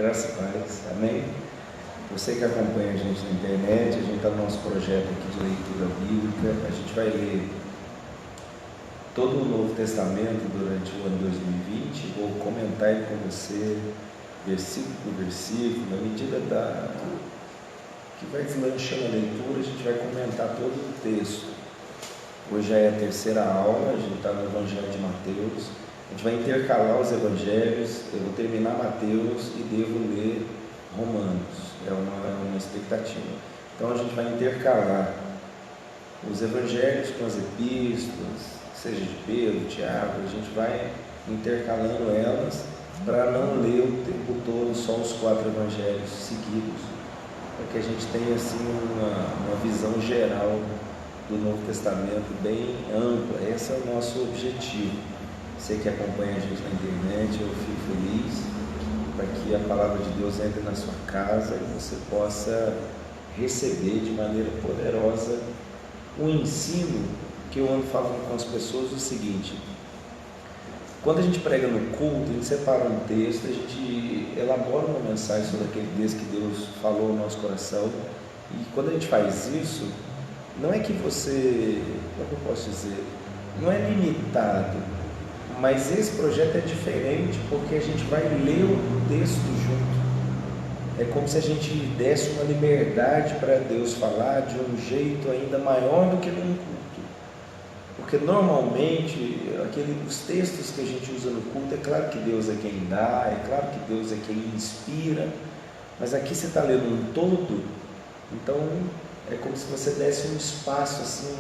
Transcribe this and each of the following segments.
Graça e paz, amém? Você que acompanha a gente na internet, a gente está no nosso projeto aqui de leitura bíblica. A gente vai ler todo o Novo Testamento durante o ano 2020. Vou comentar ele com você, versículo por versículo, na medida que vai deslanchando a leitura, a gente vai comentar todo o texto. Hoje já é a terceira aula, a gente está no Evangelho de Mateus. A gente vai intercalar os evangelhos. Eu vou terminar Mateus e devo ler Romanos. É uma expectativa. Então a gente vai intercalar os evangelhos com as epístolas, seja de Pedro, Tiago. A gente vai intercalando elas para não ler o tempo todo só os 4 evangelhos seguidos, para que a gente tenha assim uma visão geral do Novo Testamento bem ampla. Esse é o nosso objetivo. Você que acompanha a gente na internet, eu fico feliz para que a palavra de Deus entre na sua casa e você possa receber de maneira poderosa o ensino que eu ando falando com as pessoas. O seguinte: quando a gente prega no culto, a gente separa um texto, a gente elabora uma mensagem sobre aquele texto que Deus falou no nosso coração, e quando a gente faz isso, não é que você, como eu posso dizer, não é limitado, mas esse projeto é diferente porque a gente vai ler o texto junto. É como se a gente desse uma liberdade para Deus falar de um jeito ainda maior do que num culto. Porque normalmente os textos que a gente usa no culto, é claro que Deus é quem dá, é claro que Deus é quem inspira, mas aqui você está lendo um todo, então é como se você desse um espaço assim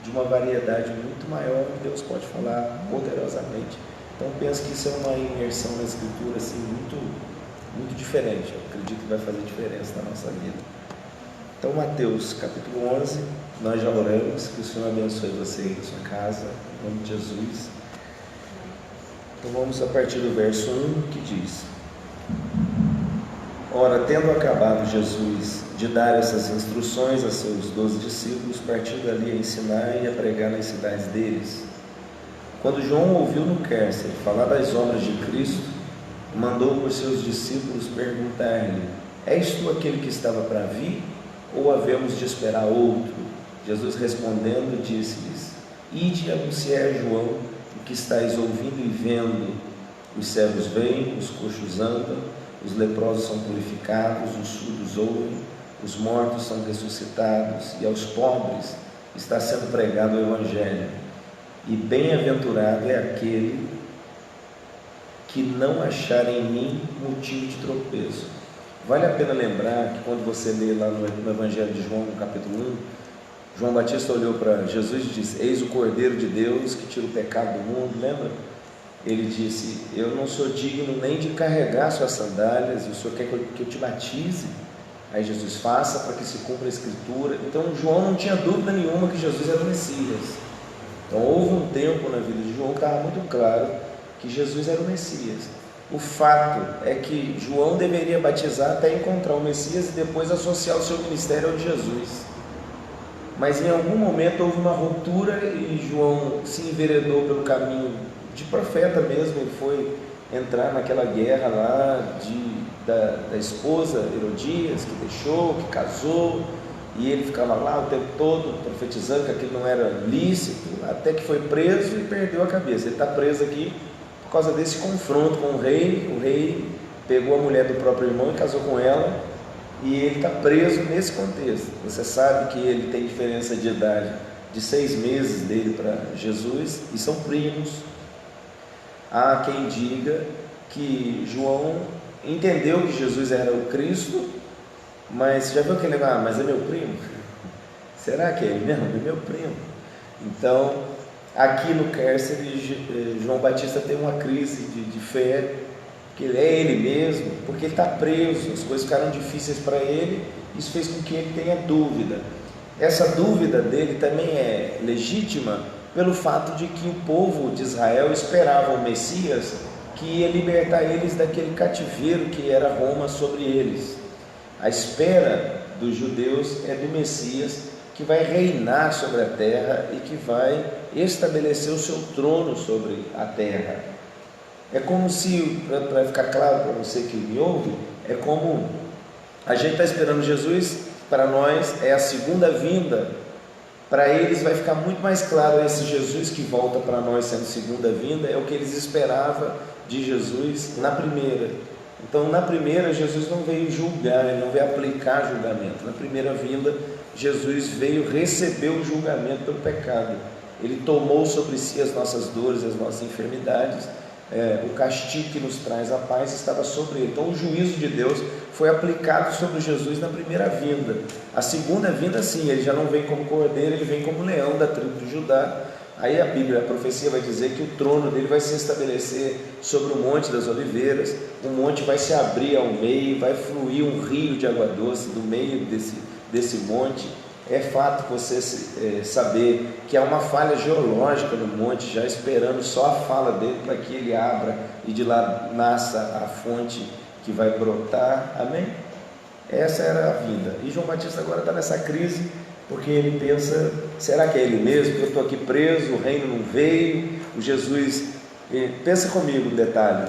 de uma variedade muito maior, que Deus pode falar poderosamente. Então penso que isso é uma imersão na Escritura assim, muito, muito diferente. Eu acredito que vai fazer diferença na nossa vida. Então Mateus capítulo 11, nós já oramos, que o Senhor abençoe você e a sua casa, em nome de Jesus. Então vamos a partir do verso 1, que diz: Ora, tendo acabado Jesus de dar essas instruções a seus 12 discípulos, partiu dali a ensinar e a pregar nas cidades deles. Quando João ouviu no cárcere falar das obras de Cristo, mandou por seus discípulos perguntar-lhe: És tu aquele que estava para vir, ou havemos de esperar outro? Jesus respondendo disse-lhes: Ide e anunciai a João o que estáis ouvindo e vendo: os cegos veem, os coxos andam, os leprosos são purificados, os surdos ouvem, os mortos são ressuscitados, e aos pobres está sendo pregado o Evangelho. E bem-aventurado é aquele que não achar em mim motivo de tropeço. Vale a pena lembrar que quando você lê lá no Evangelho de João, no capítulo 1, João Batista olhou para Jesus e disse: Eis o Cordeiro de Deus que tira o pecado do mundo. Lembra? Ele disse: Eu não sou digno nem de carregar suas sandálias, e o Senhor quer que eu te batize? Aí Jesus: faça para que se cumpra a Escritura. Então João não tinha dúvida nenhuma que Jesus era o Messias. Então houve um tempo na vida de João que estava muito claro que Jesus era o Messias. O fato é que João deveria batizar até encontrar o Messias e depois associar o seu ministério ao de Jesus. Mas em algum momento houve uma ruptura e João se enveredou pelo caminho de profeta mesmo. Ele foi entrar naquela guerra lá da esposa Herodias, que deixou, que casou, e ele ficava lá o tempo todo profetizando que aquilo não era lícito, até que foi preso e perdeu a cabeça. Ele está preso aqui por causa desse confronto com o rei. O rei pegou a mulher do próprio irmão e casou com ela, e ele está preso nesse contexto. Você sabe que ele tem diferença de idade de 6 meses dele para Jesus, e são primos. Há quem diga que João entendeu que Jesus era o Cristo, mas já viu aquele negócio: mas é meu primo? Será que é ele mesmo? É meu primo. Então, aqui no cárcere, João Batista tem uma crise de fé, que ele é ele mesmo, porque ele está preso, as coisas ficaram difíceis para ele. Isso fez com que ele tenha dúvida. Essa dúvida dele também é legítima pelo fato de que o povo de Israel esperava o Messias, que ia libertar eles daquele cativeiro que era Roma sobre eles. A espera dos judeus é do Messias, que vai reinar sobre a terra e que vai estabelecer o seu trono sobre a terra. É como se, para ficar claro para você que me ouve, É como a gente está esperando Jesus, para nós é a segunda vinda. Para eles vai ficar muito mais claro esse Jesus que volta para nós sendo segunda vinda, é o que eles esperavam de Jesus na primeira. Então, na primeira, Jesus não veio julgar, ele não veio aplicar julgamento. Na primeira vinda, Jesus veio receber o julgamento pelo pecado. Ele tomou sobre si as nossas dores, as nossas enfermidades. O castigo que nos traz a paz estava sobre ele. Então o juízo de Deus foi aplicado sobre Jesus na primeira vinda. A segunda vinda, sim, ele já não vem como cordeiro, ele vem como leão da tribo de Judá. Aí a Bíblia, a profecia vai dizer que o trono dele vai se estabelecer sobre o Monte das Oliveiras. O monte vai se abrir ao meio, vai fluir um rio de água doce do meio desse monte. É fato você saber que há uma falha geológica no monte, já esperando só a fala dele para que ele abra e de lá nasça a fonte que vai brotar. Amém? Essa era a vinda. E João Batista agora está nessa crise, porque ele pensa, será que é ele mesmo? Eu estou aqui preso, o reino não veio, o Jesus... Pensa comigo um detalhe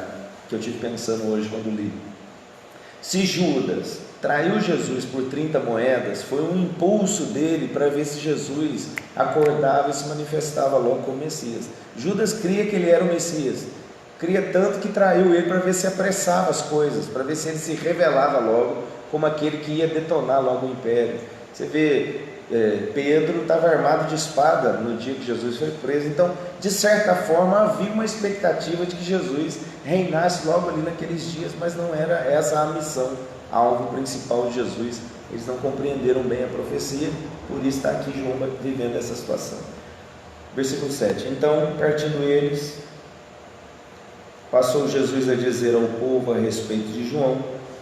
que eu estive pensando hoje quando li. Se Judas traiu Jesus por 30 moedas, foi um impulso dele para ver se Jesus acordava e se manifestava logo como Messias. Judas cria que ele era o Messias, cria tanto que traiu ele para ver se apressava as coisas, para ver se ele se revelava logo como aquele que ia detonar logo o império. Você vê, Pedro estava armado de espada no dia que Jesus foi preso. Então, de certa forma, havia uma expectativa de que Jesus reinasse logo ali naqueles dias, mas não era essa a missão, alvo principal de Jesus. Eles não compreenderam bem a profecia, por isso está aqui João vivendo essa situação. Versículo 7. Então, partindo eles, passou Jesus a dizer ao povo a respeito de João: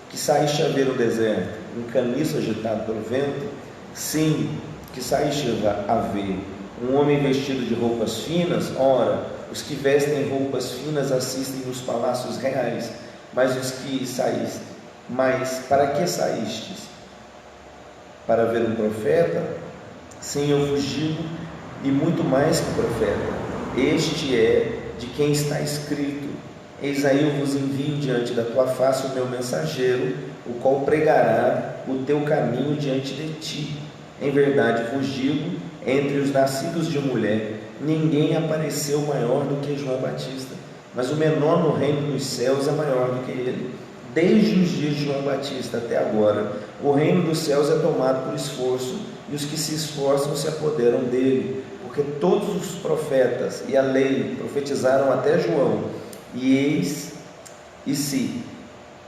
que saíste a ver no deserto um caniço agitado pelo vento? Sim, que saíste a ver um homem vestido de roupas finas? Ora, os que vestem roupas finas assistem nos palácios reais. Mas para que saístes? Para ver um profeta? Sim, eu vos digo, e muito mais que profeta. Este é de quem está escrito: eis aí eu vos envio diante da tua face o meu mensageiro, o qual pregará o teu caminho diante de ti. Em verdade vos digo, entre os nascidos de mulher, ninguém apareceu maior do que João Batista, mas o menor no reino dos céus é maior do que ele. Desde os dias de João Batista até agora, o reino dos céus é tomado por esforço, e os que se esforçam se apoderam dele, porque todos os profetas e a lei profetizaram até João. E se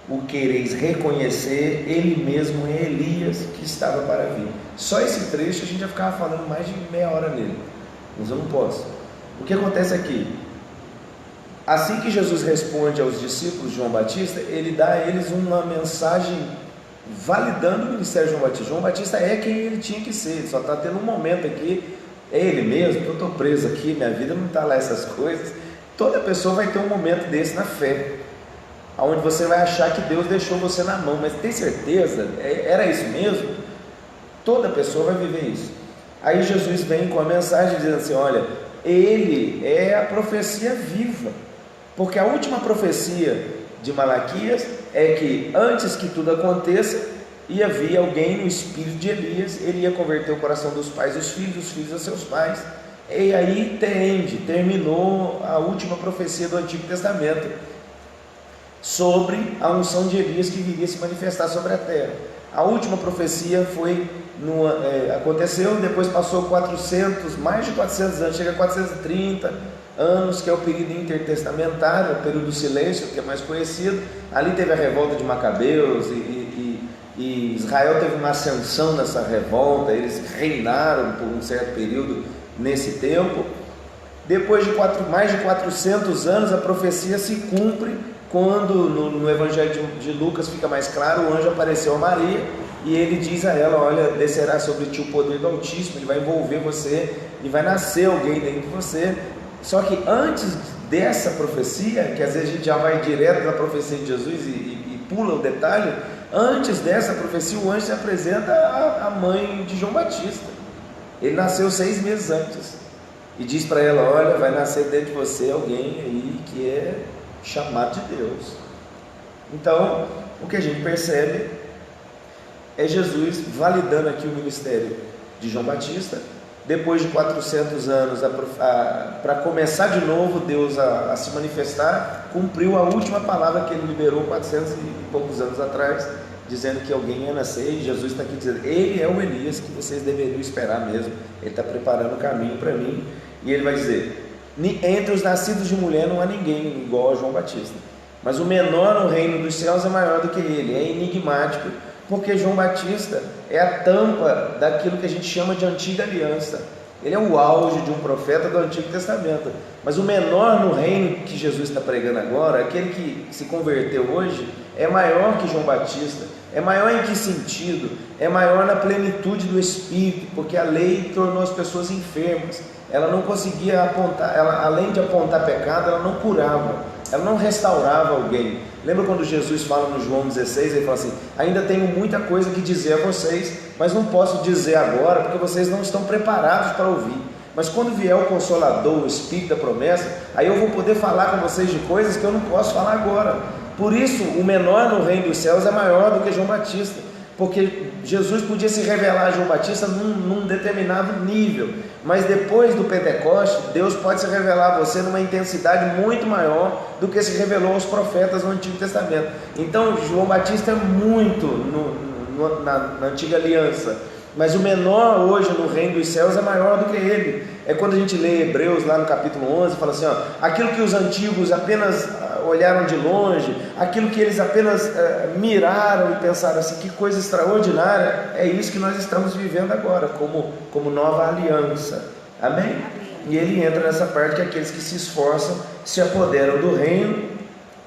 o quereis reconhecer, ele mesmo é Elias que estava para vir. Só esse trecho a gente já ficava falando mais de meia hora nele, mas eu não posso. O que acontece aqui? Assim que Jesus responde aos discípulos de João Batista, ele dá a eles uma mensagem validando o ministério de João Batista. João Batista é quem ele tinha que ser, só está tendo um momento aqui, é ele mesmo, que eu estou preso aqui, minha vida não está lá essas coisas. Toda pessoa vai ter um momento desse na fé, onde você vai achar que Deus deixou você na mão, mas tem certeza? Era isso mesmo? Toda pessoa vai viver isso. Aí Jesus vem com a mensagem dizendo assim: olha, ele é a profecia viva, porque a última profecia de Malaquias é que antes que tudo aconteça, ia vir alguém no espírito de Elias, ele ia converter o coração dos pais aos filhos, dos filhos a seus pais, e aí terminou a última profecia do Antigo Testamento, sobre a unção de Elias que viria se manifestar sobre a terra. A última profecia aconteceu, depois passou mais de 400 anos, chega a 430 anos, que é o período intertestamentário, o período do silêncio, que é mais conhecido. Ali teve a revolta de Macabeus, e Israel teve uma ascensão nessa revolta, eles reinaram por um certo período nesse tempo. Depois de mais de 400 anos, a profecia se cumpre, quando no Evangelho de Lucas fica mais claro, o anjo apareceu a Maria, e ele diz a ela: olha, descerá sobre ti o poder do Altíssimo, ele vai envolver você, e vai nascer alguém dentro de você. Só que antes dessa profecia, que às vezes a gente já vai direto na profecia de Jesus e pula o detalhe, antes dessa profecia, o anjo se apresenta à mãe de João Batista. Ele nasceu 6 meses antes, e diz para ela: olha, vai nascer dentro de você alguém aí que é chamado de Deus. Então, o que a gente percebe é Jesus validando aqui o ministério de João Batista. Depois de 400 anos, para começar de novo, Deus a se manifestar, cumpriu a última palavra que ele liberou 400 e poucos anos atrás, dizendo que alguém ia nascer, e Jesus está aqui dizendo, ele é o Elias que vocês deveriam esperar mesmo, ele está preparando o caminho para mim, e ele vai dizer, entre os nascidos de mulher não há ninguém igual a João Batista, mas o menor no reino dos céus é maior do que ele, é enigmático, porque João Batista é a tampa daquilo que a gente chama de antiga aliança. Ele é o auge de um profeta do Antigo Testamento, mas o menor no reino que Jesus está pregando agora, aquele que se converteu hoje, é maior que João Batista. É maior em que sentido? É maior na plenitude do Espírito, porque a lei tornou as pessoas enfermas. Ela não conseguia apontar, além de apontar pecado, ela não curava, ela não restaurava alguém. Lembra quando Jesus fala no João 16, ele fala assim, ainda tenho muita coisa que dizer a vocês, mas não posso dizer agora, porque vocês não estão preparados para ouvir. Mas quando vier o Consolador, o Espírito da promessa, aí eu vou poder falar com vocês de coisas que eu não posso falar agora. Por isso, o menor no reino dos céus é maior do que João Batista, porque Jesus podia se revelar a João Batista num determinado nível, mas depois do Pentecoste, Deus pode se revelar a você numa intensidade muito maior do que se revelou aos profetas no Antigo Testamento. Então, João Batista é muito na Antiga Aliança, mas o menor hoje no reino dos céus é maior do que ele. É quando a gente lê Hebreus lá no capítulo 11, fala assim, ó, aquilo que os antigos apenas olharam de longe, aquilo que eles apenas miraram e pensaram assim, que coisa extraordinária, é isso que nós estamos vivendo agora, como nova aliança, amém? E ele entra nessa parte que aqueles que se esforçam, se apoderam do reino.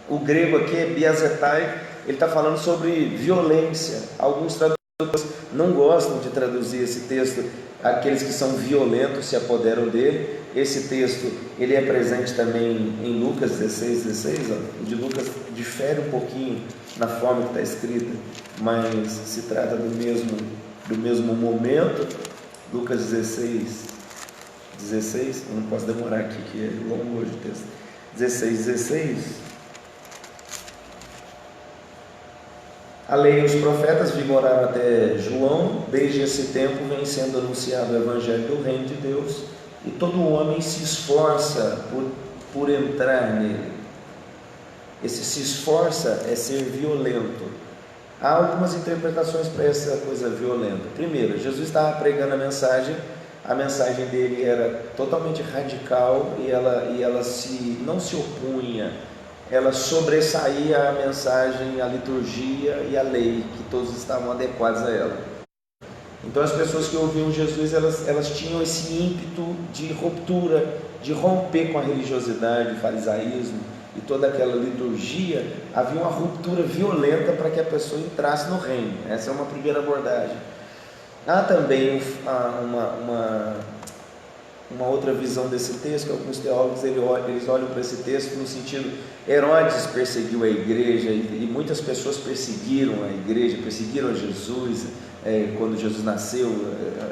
O grego aqui é biazetai, ele está falando sobre violência. Alguns tradutores não gostam de traduzir esse texto, aqueles que são violentos se apoderam dele. Esse texto, ele é presente também em Lucas 16, ó. O de Lucas difere um pouquinho na forma que está escrita, mas se trata do mesmo momento. Lucas 16, eu não posso demorar aqui, que é longo hoje o texto. 16. A lei e os profetas vigoraram até João. Desde esse tempo vem sendo anunciado o evangelho do reino de Deus, e todo homem se esforça por entrar nele. Esse se esforça é ser violento. Há algumas interpretações para essa coisa violenta. Primeiro, Jesus estava pregando a mensagem dele era totalmente radical, e ela não se opunha, ela sobressaía a mensagem, a liturgia e a lei, que todos estavam adequados a ela. Então as pessoas que ouviam Jesus, elas tinham esse ímpeto de ruptura, de romper com a religiosidade, o farisaísmo e toda aquela liturgia. Havia uma ruptura violenta para que a pessoa entrasse no reino. Essa é uma primeira abordagem. Há também uma outra visão desse texto, que alguns teólogos eles olham para esse texto no sentido, Herodes perseguiu a igreja, e muitas pessoas perseguiram a igreja, perseguiram Jesus. Quando Jesus nasceu,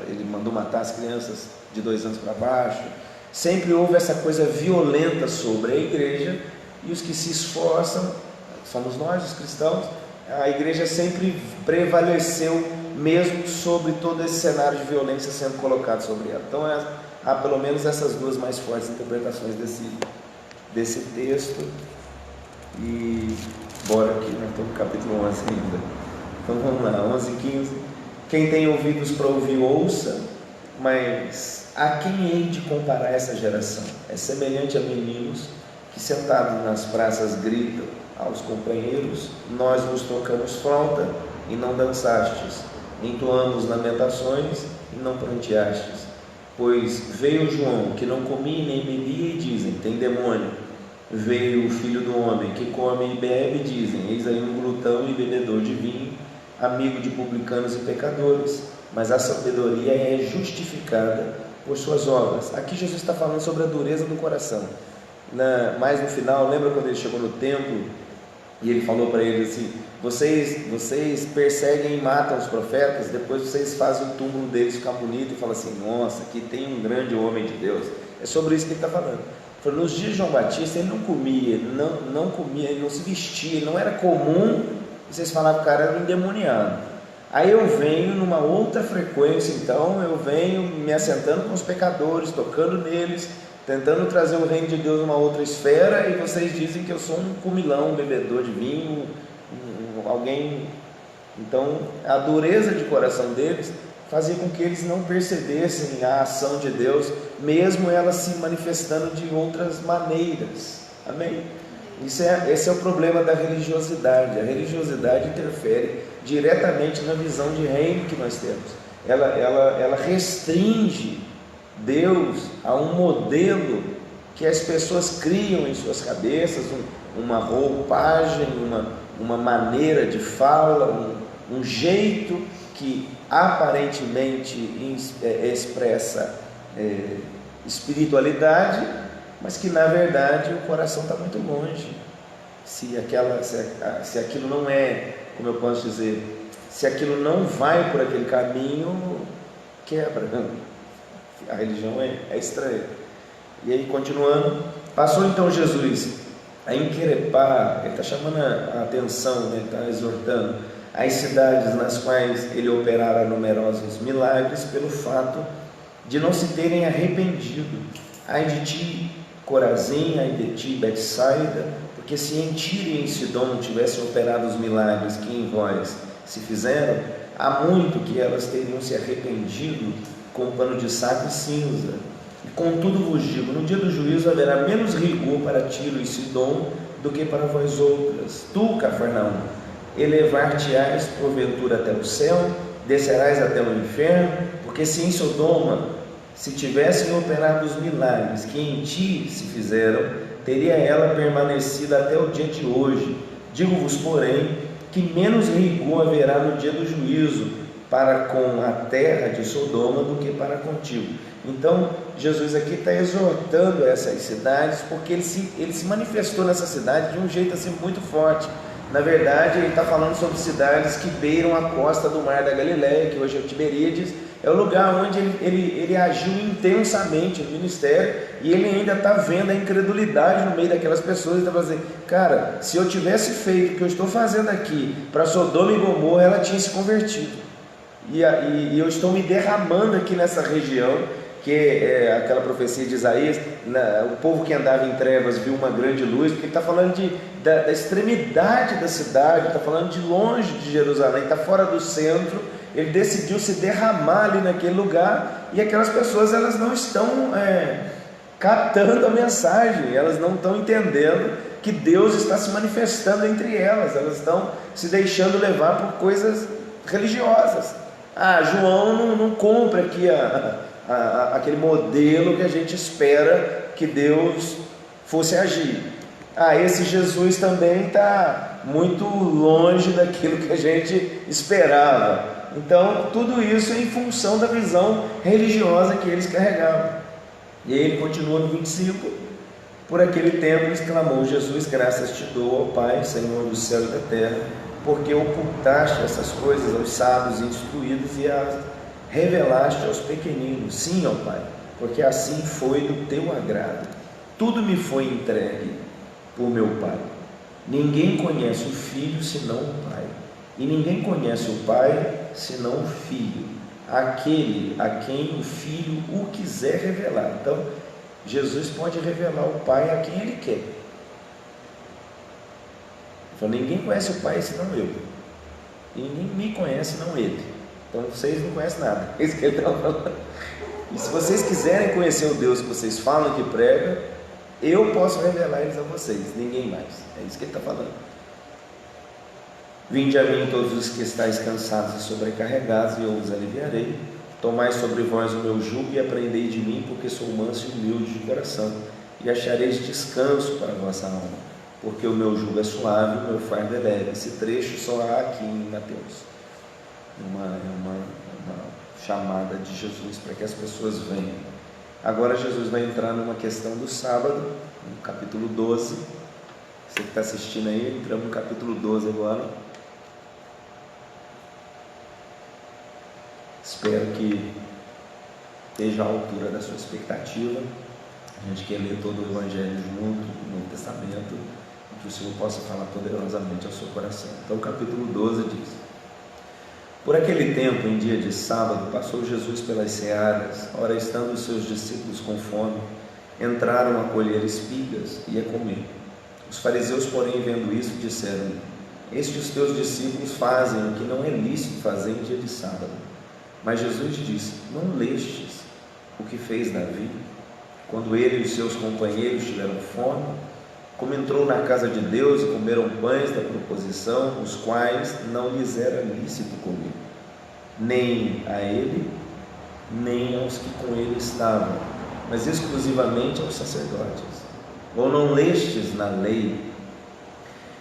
ele mandou matar as crianças de 2 anos para baixo. Sempre houve essa coisa violenta sobre a igreja, e os que se esforçam, somos nós, os cristãos. A igreja sempre prevaleceu, mesmo sobre todo esse cenário de violência sendo colocado sobre ela. Então há pelo menos essas duas mais fortes interpretações desse texto. E bora aqui, nós estamos no capítulo 11 ainda. Então vamos lá, 11 e 15. Quem tem ouvidos para ouvir, ouça. Mas a quem hei de comparar essa geração? É semelhante a meninos que sentados nas praças gritam aos companheiros, nós nos tocamos flauta e não dançastes, entoamos lamentações e não pranteastes. Pois veio João, que não comia nem bebia, e dizem, tem demônio. Veio o filho do homem, que come e bebe, e dizem, eis aí um glutão e bebedor de vinho, amigo de publicanos e pecadores. Mas a sabedoria é justificada por suas obras. Aqui Jesus está falando sobre a dureza do coração. Mais no final, lembra quando ele chegou no templo e ele falou para eles assim, vocês perseguem e matam os profetas, depois vocês fazem o túmulo deles ficar bonito e falam assim, nossa, aqui tem um grande homem de Deus. É sobre isso que ele está falando. Falou, nos dias de João Batista ele não comia, ele não se vestia, não era comum e vocês falavam que o cara era um endemoniado. Aí eu venho numa outra frequência, então eu venho me assentando com os pecadores, tocando neles, tentando trazer o reino de Deus numa outra esfera, e vocês dizem que eu sou um comilão, um bebedor de vinho, alguém. Então a dureza de coração deles fazia com que eles não percebessem a ação de Deus, mesmo ela se manifestando de outras maneiras. Amém? Esse é o problema da religiosidade. A religiosidade interfere diretamente na visão de reino que nós temos. Ela restringe Deus a um modelo que as pessoas criam em suas cabeças, uma roupagem, uma maneira de fala, um jeito que aparentemente expressa espiritualidade, mas que na verdade o coração está muito longe. Se aquilo não é, como eu posso dizer, se aquilo não vai por aquele caminho, quebra. A religião é estranha. E aí, continuando, passou então Jesus a increpar, ele está chamando a atenção, ele está exortando as cidades nas quais ele operara numerosos milagres, pelo fato de não se terem arrependido. Ai de ti, Corazim, ai de ti, Betsaida, porque se em Tiro e em Sidom tivessem operado os milagres que em vós se fizeram, há muito que elas teriam se arrependido com pano de saco e cinza. E contudo vos digo, no dia do juízo haverá menos rigor para Tiro e Sidom do que para vós outras. Tu, Cafarnaum, elevar-te-ás porventura até o céu, descerás até o inferno, porque se em Sodoma se tivessem operado os milagres que em ti se fizeram, teria ela permanecido até o dia de hoje. Digo-vos, porém, que menos rigor haverá no dia do juízo para com a terra de Sodoma do que para contigo. Então Jesus aqui está exortando essas cidades, porque ele se manifestou nessa cidade de um jeito assim muito forte. Na verdade, ele está falando sobre cidades que beiram a costa do mar da Galileia, que hoje é o Tiberíades. É o lugar onde ele agiu intensamente no ministério, e ele ainda está vendo a incredulidade no meio daquelas pessoas. Ele está fazendo, cara, se eu tivesse feito o que eu estou fazendo aqui para Sodoma e Gomorra, ela tinha se convertido, e eu estou me derramando aqui nessa região, que é aquela profecia de Isaías, o povo que andava em trevas viu uma grande luz, porque ele está falando da extremidade da cidade, está falando de longe de Jerusalém, está fora do centro. Ele decidiu se derramar ali naquele lugar, e aquelas pessoas elas não estão captando a mensagem, elas não estão entendendo que Deus está se manifestando entre elas, elas estão se deixando levar por coisas religiosas. João não compra aqui aquele modelo que a gente espera que Deus fosse agir. Esse Jesus também está muito longe daquilo que a gente esperava. Então, tudo isso em função da visão religiosa que eles carregavam. E aí ele continua no 25: por aquele tempo exclamou Jesus: graças te dou, ó Pai, Senhor do céu e da terra, porque ocultaste essas coisas aos sábios e instruídos e as revelaste aos pequeninos. Sim, ó Pai, porque assim foi do teu agrado. Tudo me foi entregue por meu Pai. Ninguém conhece o Filho senão o Pai, e ninguém conhece o Pai senão o Filho, aquele a quem o Filho o quiser revelar. Então Jesus pode revelar o Pai a quem Ele quer. Então ninguém conhece o Pai senão eu, e ninguém me conhece senão Ele. Então vocês não conhecem nada. É isso que ele está falando. E se vocês quiserem conhecer o Deus que vocês falam que prega, eu posso revelar eles a vocês, ninguém mais. É isso que ele está falando. Vinde a mim todos os que estáis cansados e sobrecarregados, e eu os aliviarei. Tomai sobre vós o meu jugo e aprendei de mim, porque sou manso e humilde de coração, e achareis descanso para a vossa alma, porque o meu jugo é suave e o meu fardo é leve. Esse trecho só há aqui em Mateus. Uma chamada de Jesus para que as pessoas venham. Agora Jesus vai entrar numa questão do sábado, no capítulo 12. Você que está assistindo aí, entramos no capítulo 12 agora. Espero que esteja à altura da sua expectativa. A gente quer ler todo o Evangelho junto, o Novo Testamento. que o Senhor possa falar poderosamente ao seu coração. Então o capítulo 12 diz: por aquele tempo, em dia de sábado, passou Jesus pelas searas. Ora, estando os seus discípulos com fome, entraram a colher espigas e a comer. Os fariseus, porém, vendo isso, disseram: estes teus discípulos fazem o que não é lícito fazer em dia de sábado. Mas Jesus disse: não lestes o que fez Davi, quando ele e os seus companheiros tiveram fome, como entrou na casa de Deus e comeram pães da proposição, os quais não lhes era lícito comer, nem a ele, nem aos que com ele estavam, mas exclusivamente aos sacerdotes. Ou não lestes na lei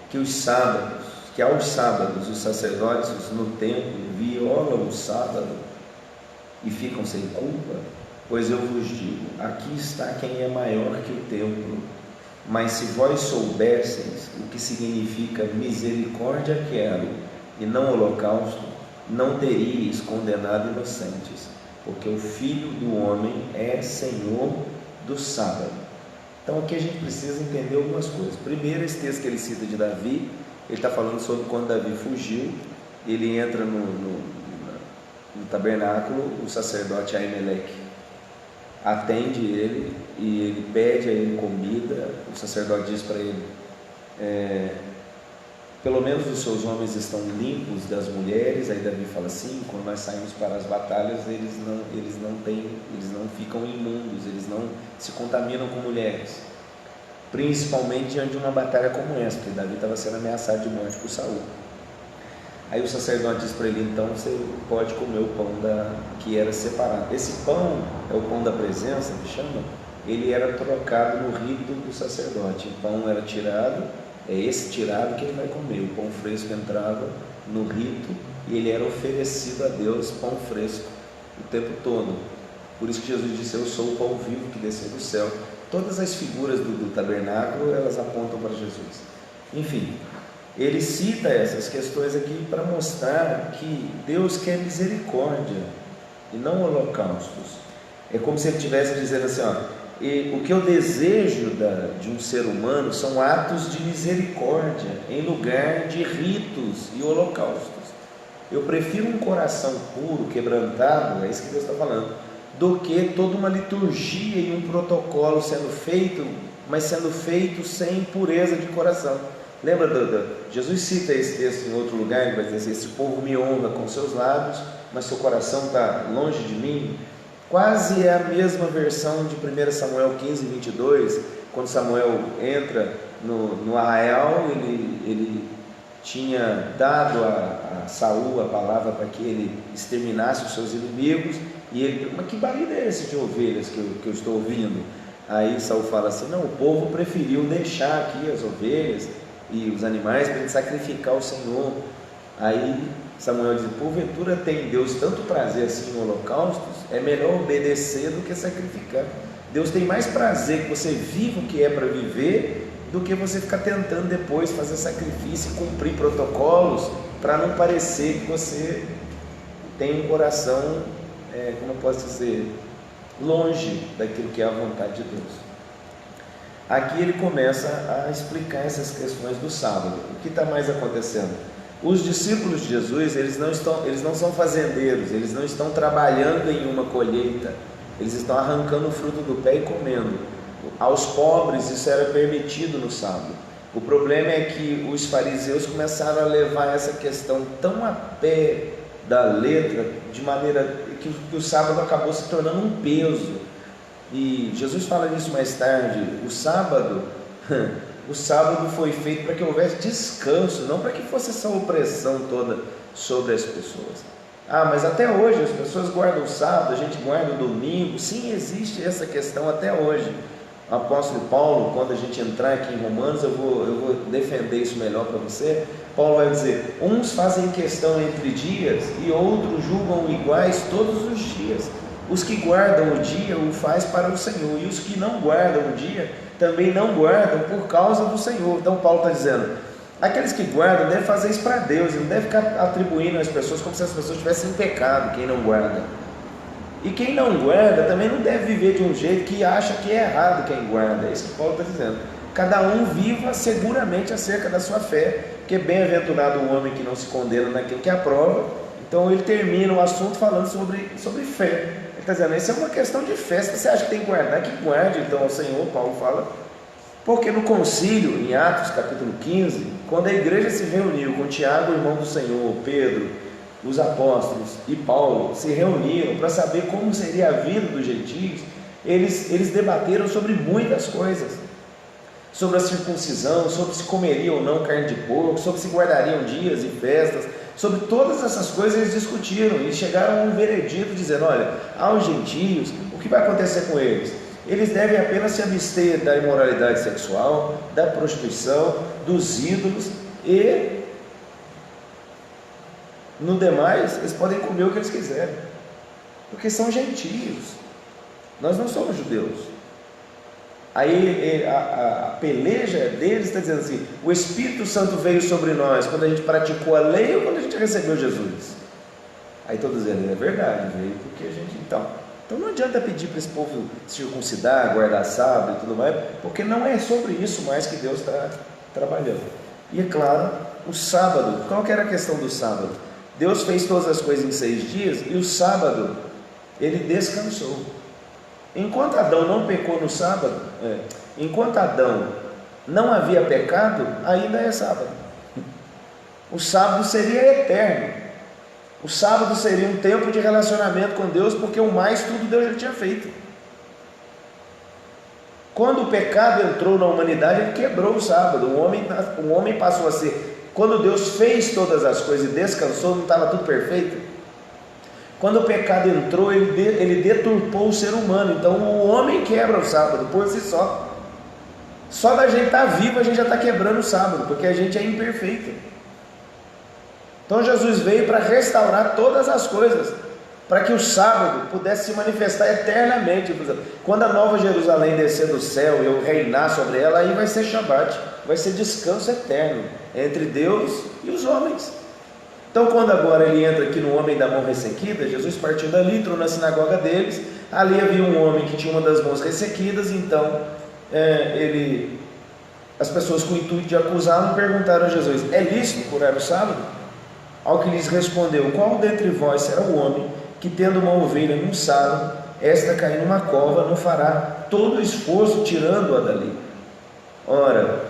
que aos sábados os sacerdotes no templo violam o sábado e ficam sem culpa? Pois eu vos digo, aqui está quem é maior que o templo. Mas se vós soubesseis o que significa misericórdia quero e não holocausto, não teríeis condenado inocentes, porque o Filho do Homem é Senhor do sábado. Então aqui a gente precisa entender algumas coisas. Primeiro, esse texto que ele cita de Davi, ele está falando sobre quando Davi fugiu, ele entra no tabernáculo, o sacerdote Aimeleque atende ele e ele pede a ele comida. O sacerdote diz para ele: pelo menos os seus homens estão limpos das mulheres. Aí Davi fala assim: quando nós saímos para as batalhas, eles não ficam imundos, eles não se contaminam com mulheres, principalmente diante de uma batalha como essa, porque Davi estava sendo ameaçado de morte por Saul. Aí o sacerdote diz para ele: então você pode comer o pão que era separado. Esse pão é o pão da presença, que chama. Ele era trocado no rito do sacerdote. O pão era tirado, é esse tirado que ele vai comer. O pão fresco entrava no rito e ele era oferecido a Deus, pão fresco, o tempo todo. Por isso que Jesus disse: eu sou o pão vivo que desceu do céu. Todas as figuras do tabernáculo, elas apontam para Jesus. Enfim, ele cita essas questões aqui para mostrar que Deus quer misericórdia e não holocaustos. É como se ele estivesse dizendo assim: o que eu desejo de um ser humano são atos de misericórdia em lugar de ritos e holocaustos. Eu prefiro um coração puro, quebrantado, é isso que Deus está falando, do que toda uma liturgia e um protocolo sendo feito, mas sendo feito sem pureza de coração. Lembra, Jesus cita esse texto em outro lugar, ele vai dizer assim: esse povo me honra com seus lábios, mas seu coração está longe de mim. Quase é a mesma versão de 1 Samuel 15, 22, quando Samuel entra no arraial. Ele tinha dado a Saul a palavra para que ele exterminasse os seus inimigos, e ele: mas que barulho é esse de ovelhas que eu estou ouvindo? Aí Saul fala assim: não, o povo preferiu deixar aqui as ovelhas e os animais para ele sacrificar o Senhor. Aí Samuel diz: porventura tem Deus tanto prazer assim em holocaustos? É melhor obedecer do que sacrificar. Deus tem mais prazer que você viva o que é para viver, do que você ficar tentando depois fazer sacrifício e cumprir protocolos para não parecer que você tem um coração, como eu posso dizer, longe daquilo que é a vontade de Deus. Aqui ele começa a explicar essas questões do sábado. O que está mais acontecendo? Os discípulos de Jesus, eles não são fazendeiros, eles não estão trabalhando em uma colheita, eles estão arrancando o fruto do pé e comendo. Aos pobres isso era permitido no sábado. O problema é que os fariseus começaram a levar essa questão tão a pé da letra, de maneira que o sábado acabou se tornando um peso. E Jesus fala nisso mais tarde. O sábado foi feito para que houvesse descanso, não para que fosse essa opressão toda sobre as pessoas. Mas até hoje as pessoas guardam o sábado, a gente guarda o domingo. Sim, existe essa questão até hoje. O apóstolo Paulo, quando a gente entrar aqui em Romanos, eu vou defender isso melhor para você. Paulo vai dizer: uns fazem questão entre dias e outros julgam iguais todos os dias. Os que guardam o dia o faz para o Senhor, e os que não guardam o dia também não guardam por causa do Senhor. Então Paulo está dizendo: aqueles que guardam devem fazer isso para Deus, e não deve ficar atribuindo às pessoas como se as pessoas tivessem pecado, quem não guarda. E quem não guarda também não deve viver de um jeito que acha que é errado quem guarda. É isso que Paulo está dizendo. cada um viva seguramente acerca da sua fé, porque bem-aventurado o homem que não se condena naquilo que aprova. Então ele termina o assunto falando sobre fé. Ele está dizendo, isso é uma questão de fé. Se você acha que tem que guardar, que guarde então ao Senhor. Paulo fala, porque no concílio, em Atos capítulo 15, quando a igreja se reuniu com Tiago, irmão do Senhor, Pedro, os apóstolos e Paulo, se reuniram para saber como seria a vida dos gentios, eles debateram sobre muitas coisas, sobre a circuncisão, sobre se comeria ou não carne de porco, sobre se guardariam dias e festas, sobre todas essas coisas eles discutiram e chegaram a um veredito dizendo, olha, aos gentios, o que vai acontecer com eles? Eles devem apenas se abster da imoralidade sexual, da prostituição, dos ídolos e no demais eles podem comer o que eles quiserem, porque são gentios, nós não somos judeus. Aí a peleja deles está dizendo assim, o Espírito Santo veio sobre nós quando a gente praticou a lei ou quando a gente recebeu Jesus? Aí todos dizendo, é verdade, veio porque a gente, então não adianta pedir para esse povo circuncidar, guardar sábado e tudo mais, porque não é sobre isso mais que Deus está trabalhando. E é claro, o sábado, qual que era a questão do sábado? Deus fez todas as coisas em 6 dias e o sábado ele descansou. Enquanto Adão não pecou no sábado, enquanto Adão não havia pecado, ainda é sábado. O sábado seria eterno. O sábado seria um tempo de relacionamento com Deus, porque o mais tudo Deus já tinha feito. Quando o pecado entrou na humanidade, ele quebrou o sábado. O homem passou a ser, quando Deus fez todas as coisas e descansou, não estava tudo perfeito? Quando o pecado entrou, ele deturpou o ser humano. Então o homem quebra o sábado por si só. Só da gente estar vivo, a gente já está quebrando o sábado, porque a gente é imperfeito. Então Jesus veio para restaurar todas as coisas, para que o sábado pudesse se manifestar eternamente. Quando a nova Jerusalém descer do céu e eu reinar sobre ela, aí vai ser Shabat, vai ser descanso eterno entre Deus e os homens. Então quando agora ele entra aqui no homem da mão ressequida, Jesus partiu dali, entrou na sinagoga deles, ali havia um homem que tinha uma das mãos ressequidas. Então as pessoas com o intuito de acusá-lo perguntaram a Jesus, é lícito curar o sábado? Ao que lhes respondeu, qual dentre vós será o homem que tendo uma ovelha num salo, esta cair numa cova, não fará todo o esforço tirando-a dali? Ora,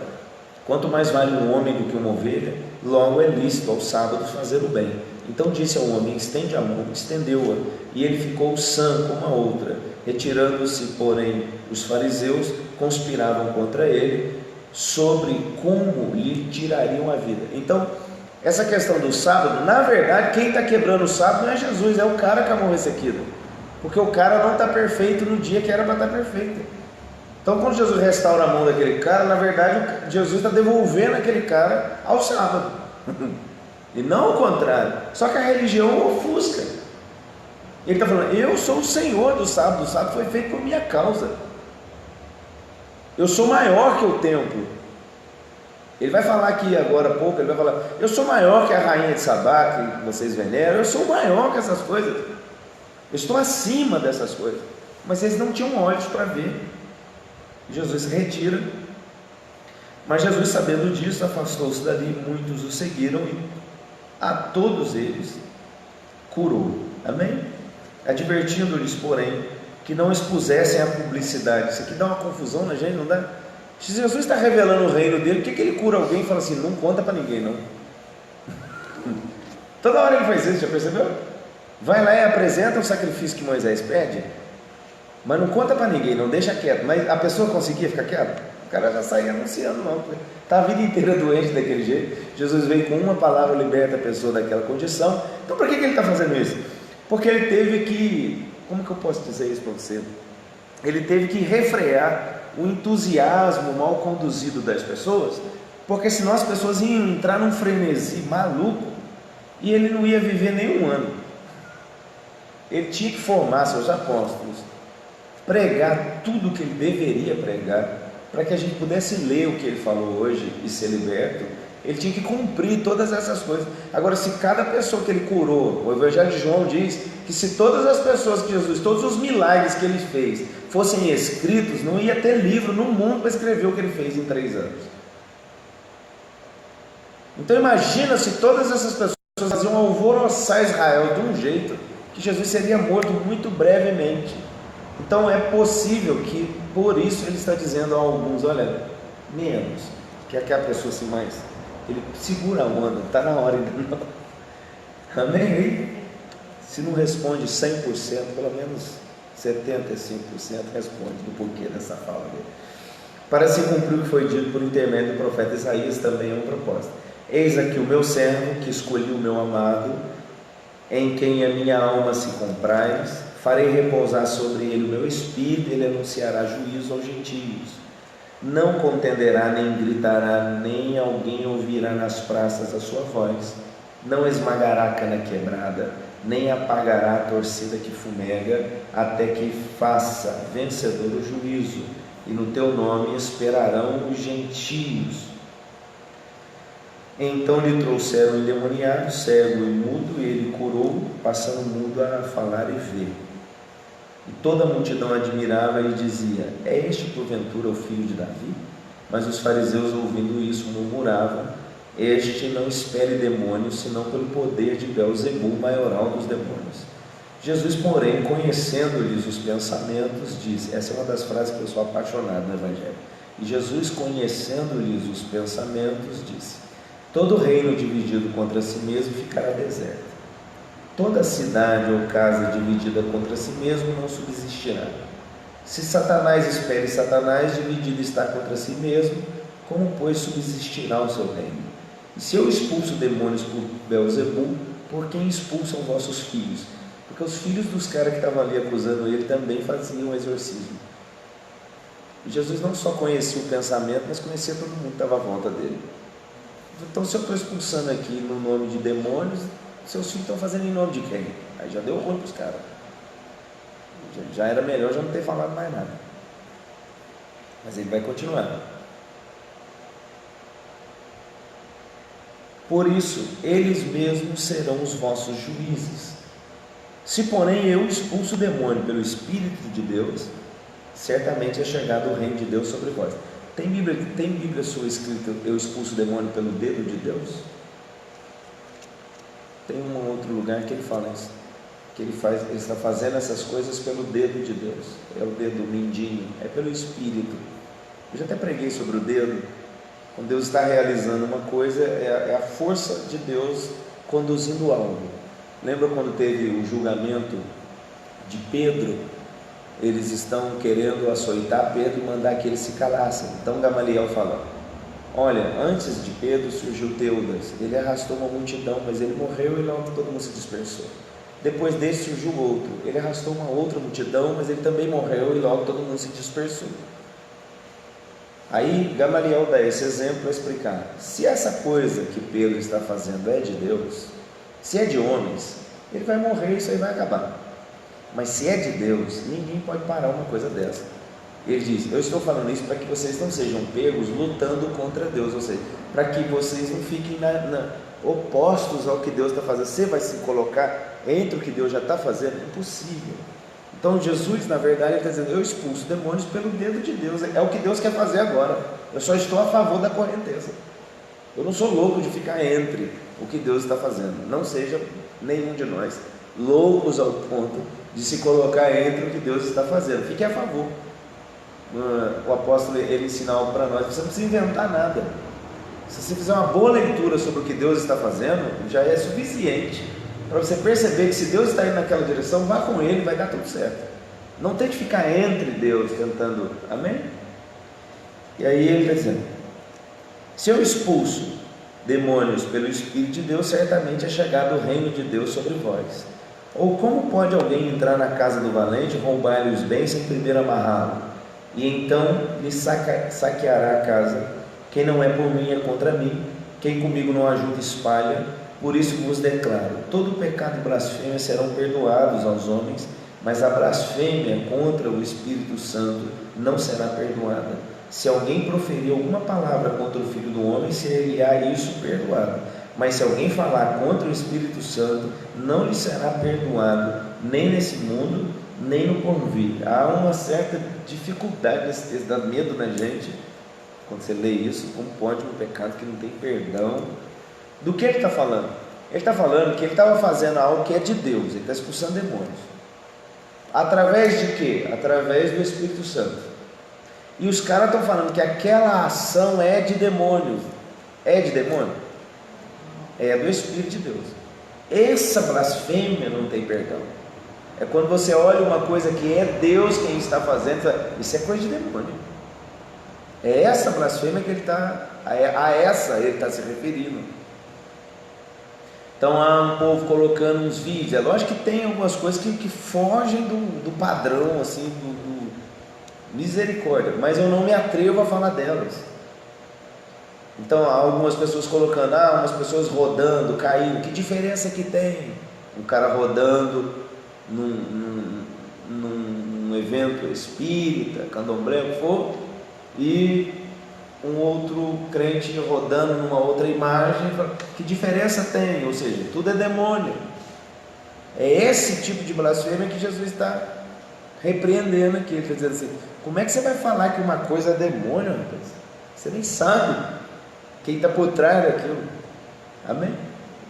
quanto mais vale um homem do que uma ovelha, logo é lícito ao sábado fazer o bem. Então disse ao homem, estende a mão, estendeu-a, e ele ficou sã como a outra. Retirando-se, porém, os fariseus conspiravam contra ele, sobre como lhe tirariam a vida. Então, essa questão do sábado, na verdade, quem está quebrando o sábado não é Jesus, é o cara com a mão ressequida, porque o cara não está perfeito no dia que era para estar perfeito. Então quando Jesus restaura a mão daquele cara, na verdade Jesus está devolvendo aquele cara ao sábado, e não o contrário. Só que a religião ofusca. Ele está falando, eu sou o Senhor do sábado foi feito por minha causa, eu sou maior que o templo. Ele vai falar aqui agora há pouco, ele vai falar, eu sou maior que a rainha de Sabá, que vocês veneram, eu sou maior que essas coisas, eu estou acima dessas coisas. Mas eles não tinham olhos para ver. Jesus se retira, mas Jesus, sabendo disso, afastou-se dali, muitos o seguiram e a todos eles curou. Amém? Advertindo-lhes, porém, que não expusessem a publicidade. Isso aqui dá uma confusão na gente, não dá? Se Jesus está revelando o reino dele, por que ele cura alguém e fala assim, não conta para ninguém não? Toda hora ele faz isso, já percebeu? Vai lá e apresenta o sacrifício que Moisés pede, mas não conta para ninguém, não deixa quieto. Mas a pessoa conseguia ficar quieta? O cara já saía anunciando, não. Está a vida inteira doente daquele jeito. Jesus veio com uma palavra, liberta a pessoa daquela condição. Então por que ele está fazendo isso? Porque ele teve que, como que eu posso dizer isso para você? Ele teve que refrear o entusiasmo mal conduzido das pessoas, porque senão as pessoas iam entrar num frenesi maluco e ele não ia viver nem um ano. Ele tinha que formar seus apóstolos, pregar tudo o que ele deveria pregar, para que a gente pudesse ler o que ele falou hoje e ser liberto, Ele tinha que cumprir todas essas coisas. Agora, se cada pessoa que ele curou, o Evangelho de João diz que se todas as pessoas que Jesus, todos os milagres que ele fez fossem escritos, não ia ter livro no mundo para escrever o que ele fez em 3 anos. Então imagina se todas essas pessoas faziam alvoroçar Israel de um jeito que Jesus seria morto muito brevemente. Então é possível que por isso ele está dizendo a alguns, olha, menos, que aquela pessoa assim mais, ele segura a onda, está na hora ainda não. Amém? Se não responde 100%, pelo menos 75% responde do porquê dessa fala dele. Para se cumprir o que foi dito por intermédio do profeta Isaías, também é uma proposta. Eis aqui o meu servo, que escolhi o meu amado, em quem a minha alma se compraz. Farei repousar sobre ele o meu espírito, ele anunciará juízo aos gentios. Não contenderá, nem gritará, nem alguém ouvirá nas praças a sua voz. Não esmagará a cana quebrada, nem apagará a torcida que fumega, até que faça vencedor o juízo, e no teu nome esperarão os gentios. Então lhe trouxeram o endemoniado, cego e mudo, e ele curou, passando o mudo a falar e ver. E toda a multidão admirava e dizia: é este porventura o filho de Davi? Mas os fariseus, ouvindo isso, murmuravam: este não expele demônios, senão pelo poder de Beelzebul, maioral dos demônios. Jesus, porém, conhecendo-lhes os pensamentos, disse, essa é uma das frases que eu sou apaixonado no Evangelho, e Jesus, conhecendo-lhes os pensamentos, disse: todo reino dividido contra si mesmo ficará deserto. Toda cidade ou casa dividida contra si mesmo não subsistirá. Se Satanás espere Satanás, dividido está contra si mesmo, como pois subsistirá o seu reino? E se eu expulso demônios por Beelzebul, por quem expulsam vossos filhos? Porque os filhos dos caras que estavam ali acusando ele também faziam exorcismo. E Jesus não só conhecia o pensamento, mas conhecia todo mundo que estava à volta dele. Então, se eu estou expulsando aqui no nome de demônios, seus filhos estão fazendo em nome de quem? Aí já deu ruim para os caras. Já era melhor já não ter falado mais nada. Mas ele vai continuar. Por isso, eles mesmos serão os vossos juízes. Se, porém, eu expulso o demônio pelo Espírito de Deus, certamente é chegado o reino de Deus sobre vós. Tem Bíblia sua escrita, eu expulso o demônio pelo dedo de Deus? Tem um outro lugar que ele fala isso, que ele está fazendo essas coisas pelo dedo de Deus, é o dedo mindinho, é pelo Espírito. Eu já até preguei sobre o dedo. Quando Deus está realizando uma coisa, é a força de Deus conduzindo algo. Lembra quando teve o julgamento de Pedro? Eles estão querendo açoitar Pedro e mandar que ele se calasse. Então Gamaliel fala: olha, antes de Pedro surgiu Teudas, ele arrastou uma multidão, mas ele morreu e logo todo mundo se dispersou. Depois dele surgiu outro, ele arrastou uma outra multidão, mas ele também morreu e logo todo mundo se dispersou. Aí Gamaliel dá esse exemplo para explicar: se essa coisa que Pedro está fazendo é de Deus, se é de homens, ele vai morrer e isso aí vai acabar. Mas se é de Deus, ninguém pode parar uma coisa dessa. Ele diz: eu estou falando isso para que vocês não sejam pegos lutando contra Deus, ou seja, para que vocês não fiquem opostos ao que Deus está fazendo. Você vai se colocar entre o que Deus já está fazendo? É impossível. Então Jesus, na verdade, ele está dizendo: eu expulso demônios pelo dedo de Deus, é o que Deus quer fazer agora. Eu só estou a favor da correnteza. Eu não sou louco de ficar entre o que Deus está fazendo. Não seja nenhum de nós loucos ao ponto de se colocar entre o que Deus está fazendo. Fique a favor. O apóstolo, ele ensina algo para nós: você não precisa inventar nada. Se você fizer uma boa leitura sobre o que Deus está fazendo, já é suficiente para você perceber que se Deus está indo naquela direção, vá com Ele, vai dar tudo certo. Não tente ficar entre Deus tentando, amém? E aí ele está dizendo: se eu expulso demônios pelo Espírito de Deus, certamente é chegado o reino de Deus sobre vós. Ou como pode alguém entrar na casa do valente, roubar-lhe os bens sem primeiro amarrá-lo? E então lhe saqueará a casa. Quem não é por mim é contra mim, quem comigo não ajuda espalha. Por isso vos declaro: todo pecado e blasfêmia serão perdoados aos homens, mas a blasfêmia contra o Espírito Santo não será perdoada. Se alguém proferir alguma palavra contra o Filho do Homem, será isso perdoado. Mas se alguém falar contra o Espírito Santo, não lhe será perdoado, nem nesse mundo, nem no porvir. Há uma certa dificuldade nesse texto, dá medo na gente, quando você lê isso, como pode um pecado que não tem perdão. Do que ele está falando? Ele está falando que ele estava fazendo algo que é de Deus, ele está expulsando demônios. Através de quê? Através do Espírito Santo. E os caras estão falando que aquela ação é de demônio. É de demônio? É do Espírito de Deus. Essa blasfêmia não tem perdão. É quando você olha uma coisa que é Deus quem está fazendo, isso é coisa de demônio. É essa blasfêmia que ele está, a essa ele está se referindo. Então há um povo colocando uns vídeos. É lógico que tem algumas coisas que fogem do padrão, assim, do misericórdia, mas eu não me atrevo a falar delas. Então há algumas pessoas colocando, umas pessoas rodando, caindo, que diferença que tem? Um cara rodando num evento espírita, candomblé, o que for, e um outro crente rodando numa outra imagem, que diferença tem? Ou seja, tudo é demônio. É esse tipo de blasfêmia que Jesus está repreendendo aqui. Ele está dizendo assim: como é que você vai falar que uma coisa é demônio, rapaz? Você nem sabe quem está por trás daquilo. Amém?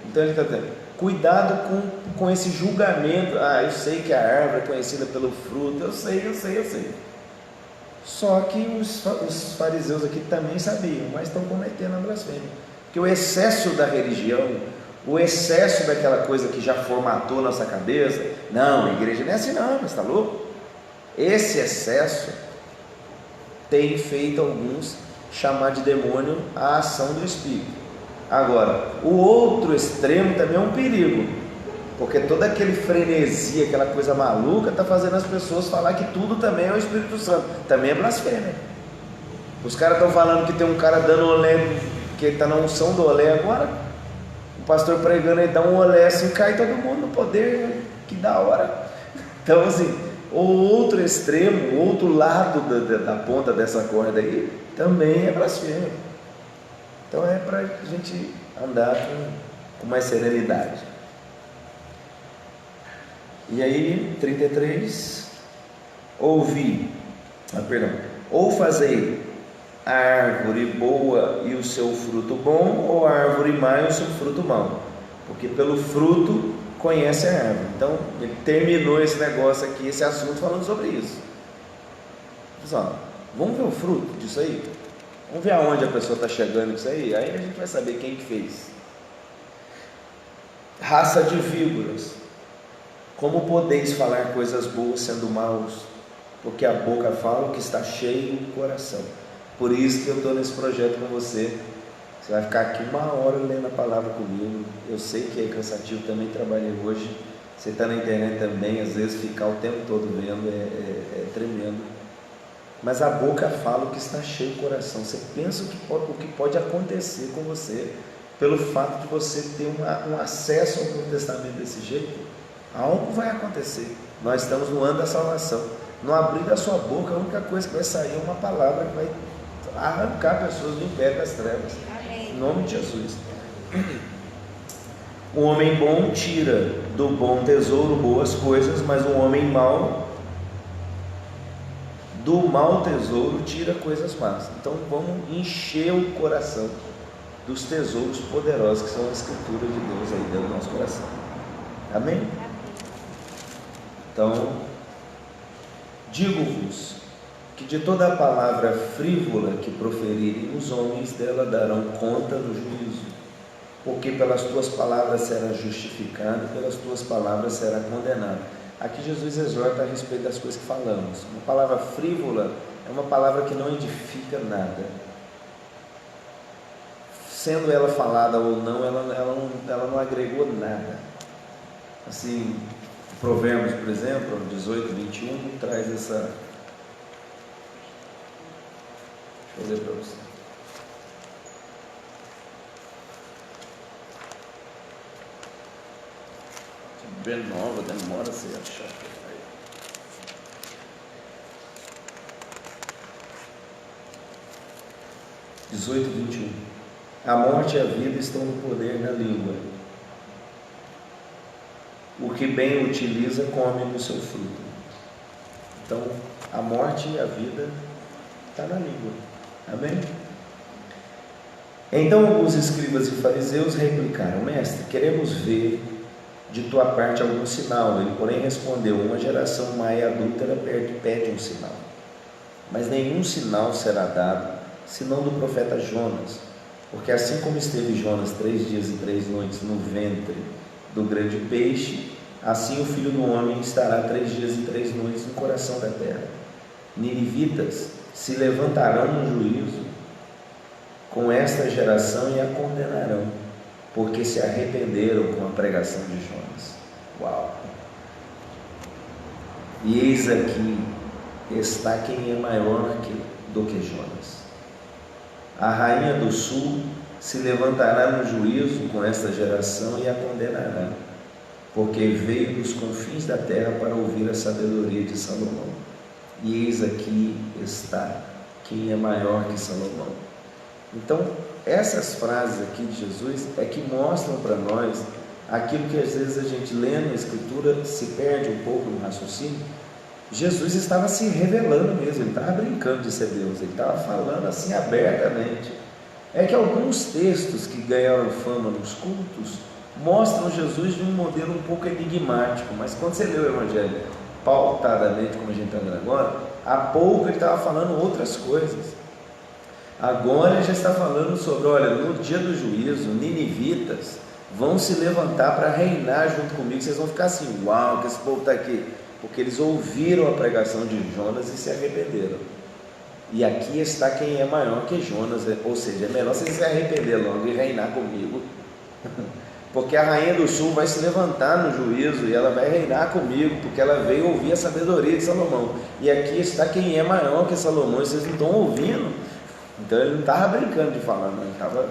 Então ele está dizendo: cuidado com esse julgamento. Eu sei que a árvore é conhecida pelo fruto. Eu sei. Só que os fariseus aqui também sabiam, mas estão cometendo a blasfêmia. Porque o excesso da religião, o excesso daquela coisa que já formatou nossa cabeça, não, a igreja não é assim não, mas está louco? Esse excesso tem feito alguns chamar de demônio a ação do Espírito. Agora, o outro extremo também é um perigo, porque toda aquele frenesi, aquela coisa maluca, está fazendo as pessoas falar que tudo também é o Espírito Santo. Também é blasfêmia. Os caras estão falando que tem um cara dando olé, que ele está na unção do olé agora. O pastor pregando, ele dá um olé assim, cai todo mundo no poder, que da hora. Então assim, o outro extremo, o outro lado da ponta dessa corda aí, também é blasfêmia. Então é para a gente andar com mais serenidade. E aí, 33, ou fazei a árvore boa e o seu fruto bom, ou a árvore má e o seu fruto mau, porque pelo fruto conhece a árvore. Então ele terminou esse negócio aqui, esse assunto, falando sobre isso. Pessoal, vamos ver o fruto disso aí? Vamos ver aonde a pessoa está chegando com isso aí? Aí a gente vai saber quem que fez. Raça de víboras, como podeis falar coisas boas sendo maus? Porque a boca fala o que está cheio do coração. Por isso que eu estou nesse projeto com você. Você vai ficar aqui 1 hora lendo a palavra comigo. Eu sei que é cansativo, também trabalhei hoje. Você está na internet também, às vezes ficar o tempo todo vendo é tremendo. Mas a boca fala o que está cheio do coração. Você pensa o que pode acontecer com você pelo fato de você ter um acesso ao Novo Testamento desse jeito. Algo vai acontecer. Nós estamos no ano da salvação. No abrir da sua boca, a única coisa que vai sair é uma palavra que vai arrancar pessoas do império das trevas. Amém. Em nome de Jesus. O homem bom tira do bom tesouro boas coisas, mas o homem mau do mau tesouro tira coisas más. Então vamos encher o coração dos tesouros poderosos que são a Escritura de Deus aí dentro do nosso coração. Amém? Então, digo-vos que de toda a palavra frívola que proferirem os homens, dela darão conta no juízo, porque pelas tuas palavras será justificado, pelas tuas palavras será condenado. Aqui Jesus exorta a respeito das coisas que falamos. Uma palavra frívola é uma palavra que não edifica nada. Sendo ela falada ou não, ela não agregou nada. Assim, Provérbios, por exemplo, 18, 21, traz essa... Deixa eu ler para você. Bem nova, demora a se achar. 18, 21. A morte e a vida estão no poder da língua. O que bem utiliza, come do seu fruto. Então, a morte e a vida está na língua. Amém? Então, alguns escribas e fariseus replicaram: Mestre, queremos ver de tua parte algum sinal. Ele, porém, respondeu: uma geração má e adúltera pede um sinal, mas nenhum sinal será dado, senão do profeta Jonas. Porque assim como esteve Jonas 3 dias e 3 noites no ventre do grande peixe, assim o Filho do Homem estará 3 dias e 3 noites no coração da terra. Ninivitas se levantarão no juízo com esta geração e a condenarão, porque se arrependeram com a pregação de Jonas. Uau! E eis aqui está quem é maior do que Jonas. A rainha do sul se levantará no juízo com esta geração e a condenará, porque veio dos confins da terra para ouvir a sabedoria de Salomão. E eis aqui está quem é maior que Salomão. Então, essas frases aqui de Jesus é que mostram para nós aquilo que às vezes a gente lê na Escritura, se perde um pouco no raciocínio. Jesus estava se revelando mesmo, ele estava brincando de ser Deus, ele estava falando assim abertamente. É que alguns textos que ganharam fama nos cultos mostram Jesus de um modelo um pouco enigmático, mas quando você lê o Evangelho pautadamente, como a gente está vendo agora, há pouco ele estava falando outras coisas. Agora ele já está falando sobre, olha, no dia do juízo, ninivitas vão se levantar para reinar junto comigo. Vocês vão ficar assim, uau, que esse povo está aqui, porque eles ouviram a pregação de Jonas e se arrependeram. E aqui está quem é maior que Jonas, ou seja, é melhor vocês se arrepender logo e reinar comigo, porque a rainha do sul vai se levantar no juízo e ela vai reinar comigo, porque ela veio ouvir a sabedoria de Salomão. E aqui está quem é maior que Salomão, e vocês não estão ouvindo. Então ele não estava brincando de falar, não, ele estava...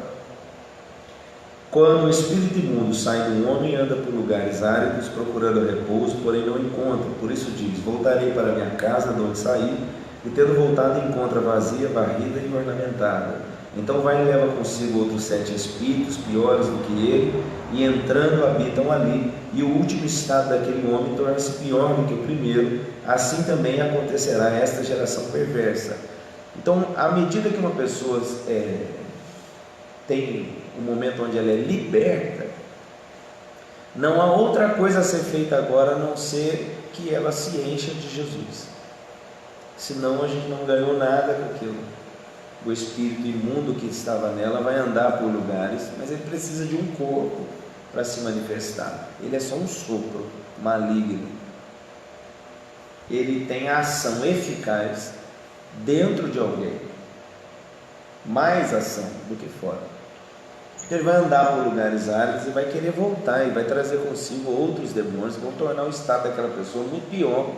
Quando o espírito imundo sai de um homem, anda por lugares áridos, procurando repouso, porém não encontra. Por isso diz: voltarei para minha casa de onde saí, e tendo voltado encontra vazia, varrida e ornamentada. Então vai e leva consigo outros 7 espíritos, piores do que ele, e entrando habitam ali. E o último estado daquele homem torna-se pior do que o primeiro. Assim também acontecerá a esta geração perversa. Então, à medida que uma pessoa tem um momento onde ela é liberta, não há outra coisa a ser feita agora a não ser que ela se encha de Jesus. Senão a gente não ganhou nada com aquilo. O espírito imundo que estava nela vai andar por lugares, mas ele precisa de um corpo para se manifestar. Ele é só um sopro maligno. Ele tem a ação eficaz dentro de alguém, mais ação do que fora. Ele vai andar por lugares áridos e vai querer voltar, e vai trazer consigo outros demônios que vão tornar o estado daquela pessoa muito pior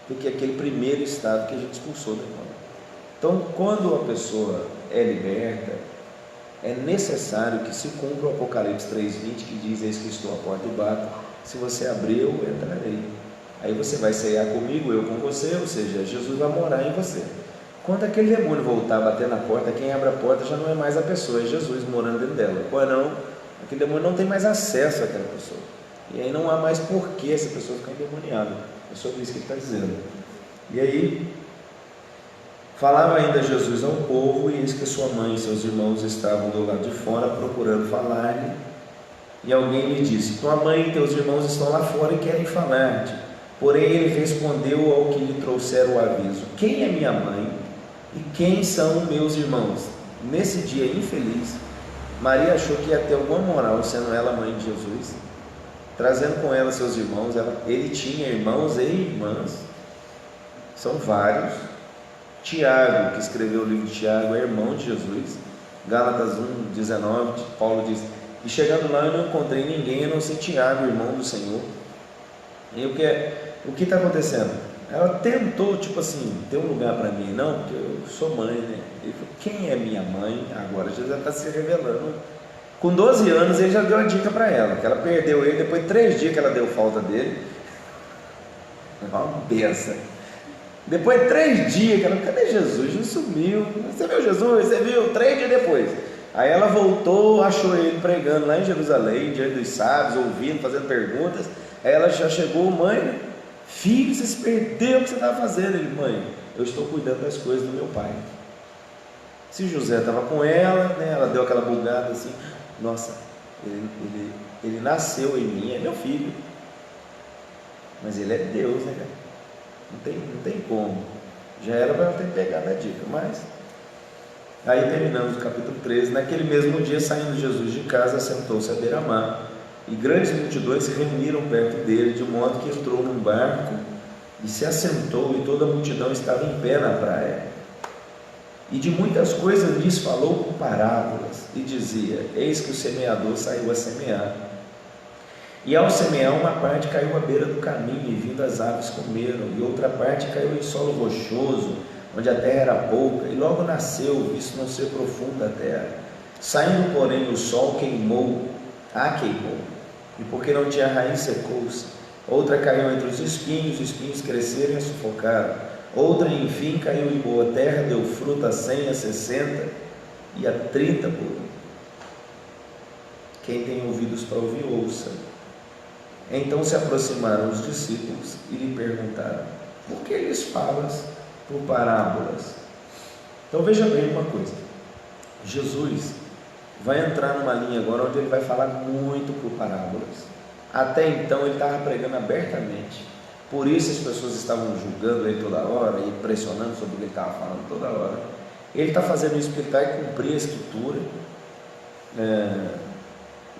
do que aquele primeiro estado que a gente expulsou do demônio. Então, quando a pessoa é liberta, é necessário que se cumpra o Apocalipse 3:20, que diz: eis que estou à porta e bato, se você abrir, eu entrarei. Aí você vai ceiar comigo, eu com você, ou seja, Jesus vai morar em você. Quando aquele demônio voltar a bater na porta, quem abre a porta já não é mais a pessoa, é Jesus morando dentro dela. Pois não, aquele demônio não tem mais acesso àquela pessoa. E aí não há mais porquê essa pessoa ficar endemoniada. É sobre isso que ele está dizendo. E aí, falava ainda Jesus ao povo, e eis que sua mãe e seus irmãos estavam do lado de fora procurando falar-lhe. E alguém lhe disse: tua mãe e teus irmãos estão lá fora e querem falar-te. Porém ele respondeu ao que lhe trouxeram o aviso: quem é minha mãe e quem são meus irmãos? Nesse dia infeliz, Maria achou que ia ter alguma moral, sendo ela mãe de Jesus, trazendo com ela seus irmãos. Ele tinha irmãos e irmãs, são vários. Tiago, que escreveu o livro de Tiago, é irmão de Jesus. Gálatas 1:19, Paulo diz: e chegando lá eu não encontrei ninguém a não ser Tiago, irmão do Senhor. E o que está acontecendo? Ela tentou, tipo assim, ter um lugar para mim, não, porque eu sou mãe, né? Ele falou: quem é minha mãe? Agora Jesus está se revelando. Com 12 anos ele já deu a dica para ela, que ela perdeu ele depois de 3 dias que ela deu falta dele. Uma benção. Depois de 3 dias, que ela, cadê Jesus? Não sumiu. Você viu Jesus? Você viu? 3 dias depois. Aí ela voltou, achou ele pregando lá em Jerusalém, diante dos sábios, ouvindo, fazendo perguntas. Aí ela já chegou, mãe, filho, você se perdeu, o que você estava fazendo? Ele, mãe, eu estou cuidando das coisas do meu pai. Se José estava com ela, né, ela deu aquela bugada assim, nossa, ele nasceu em mim, é meu filho. Mas ele é Deus, né, cara? Não tem como. Já era para eu ter pegado a dica, mas... Aí terminamos o capítulo 13. Naquele mesmo dia, saindo Jesus de casa, assentou-se à beira-mar, e grandes multidões se reuniram perto dele, de modo que entrou num barco e se assentou, e toda a multidão estava em pé na praia. E de muitas coisas lhes falou por parábolas, e dizia: eis que o semeador saiu a semear. E ao semear, uma parte caiu à beira do caminho, e vindo as aves comeram, e outra parte caiu em solo rochoso, onde a terra era pouca, e logo nasceu, visto não ser profunda a terra. Saindo, porém, o sol queimou, e porque não tinha raiz, secou-se. Outra caiu entre os espinhos cresceram e a sufocaram. Outra, enfim, caiu em boa terra, deu fruta a 100, a 60 e a 30 por um. Quem tem ouvidos para ouvir, ouça. Então se aproximaram os discípulos e lhe perguntaram: por que lhes falas por parábolas? Então veja bem uma coisa, Jesus vai entrar numa linha agora onde ele vai falar muito por parábolas. Até então ele estava pregando abertamente, por isso as pessoas estavam julgando ele toda hora e pressionando sobre o que ele estava falando toda hora. Ele está fazendo isso porque ele vai cumprir a escritura.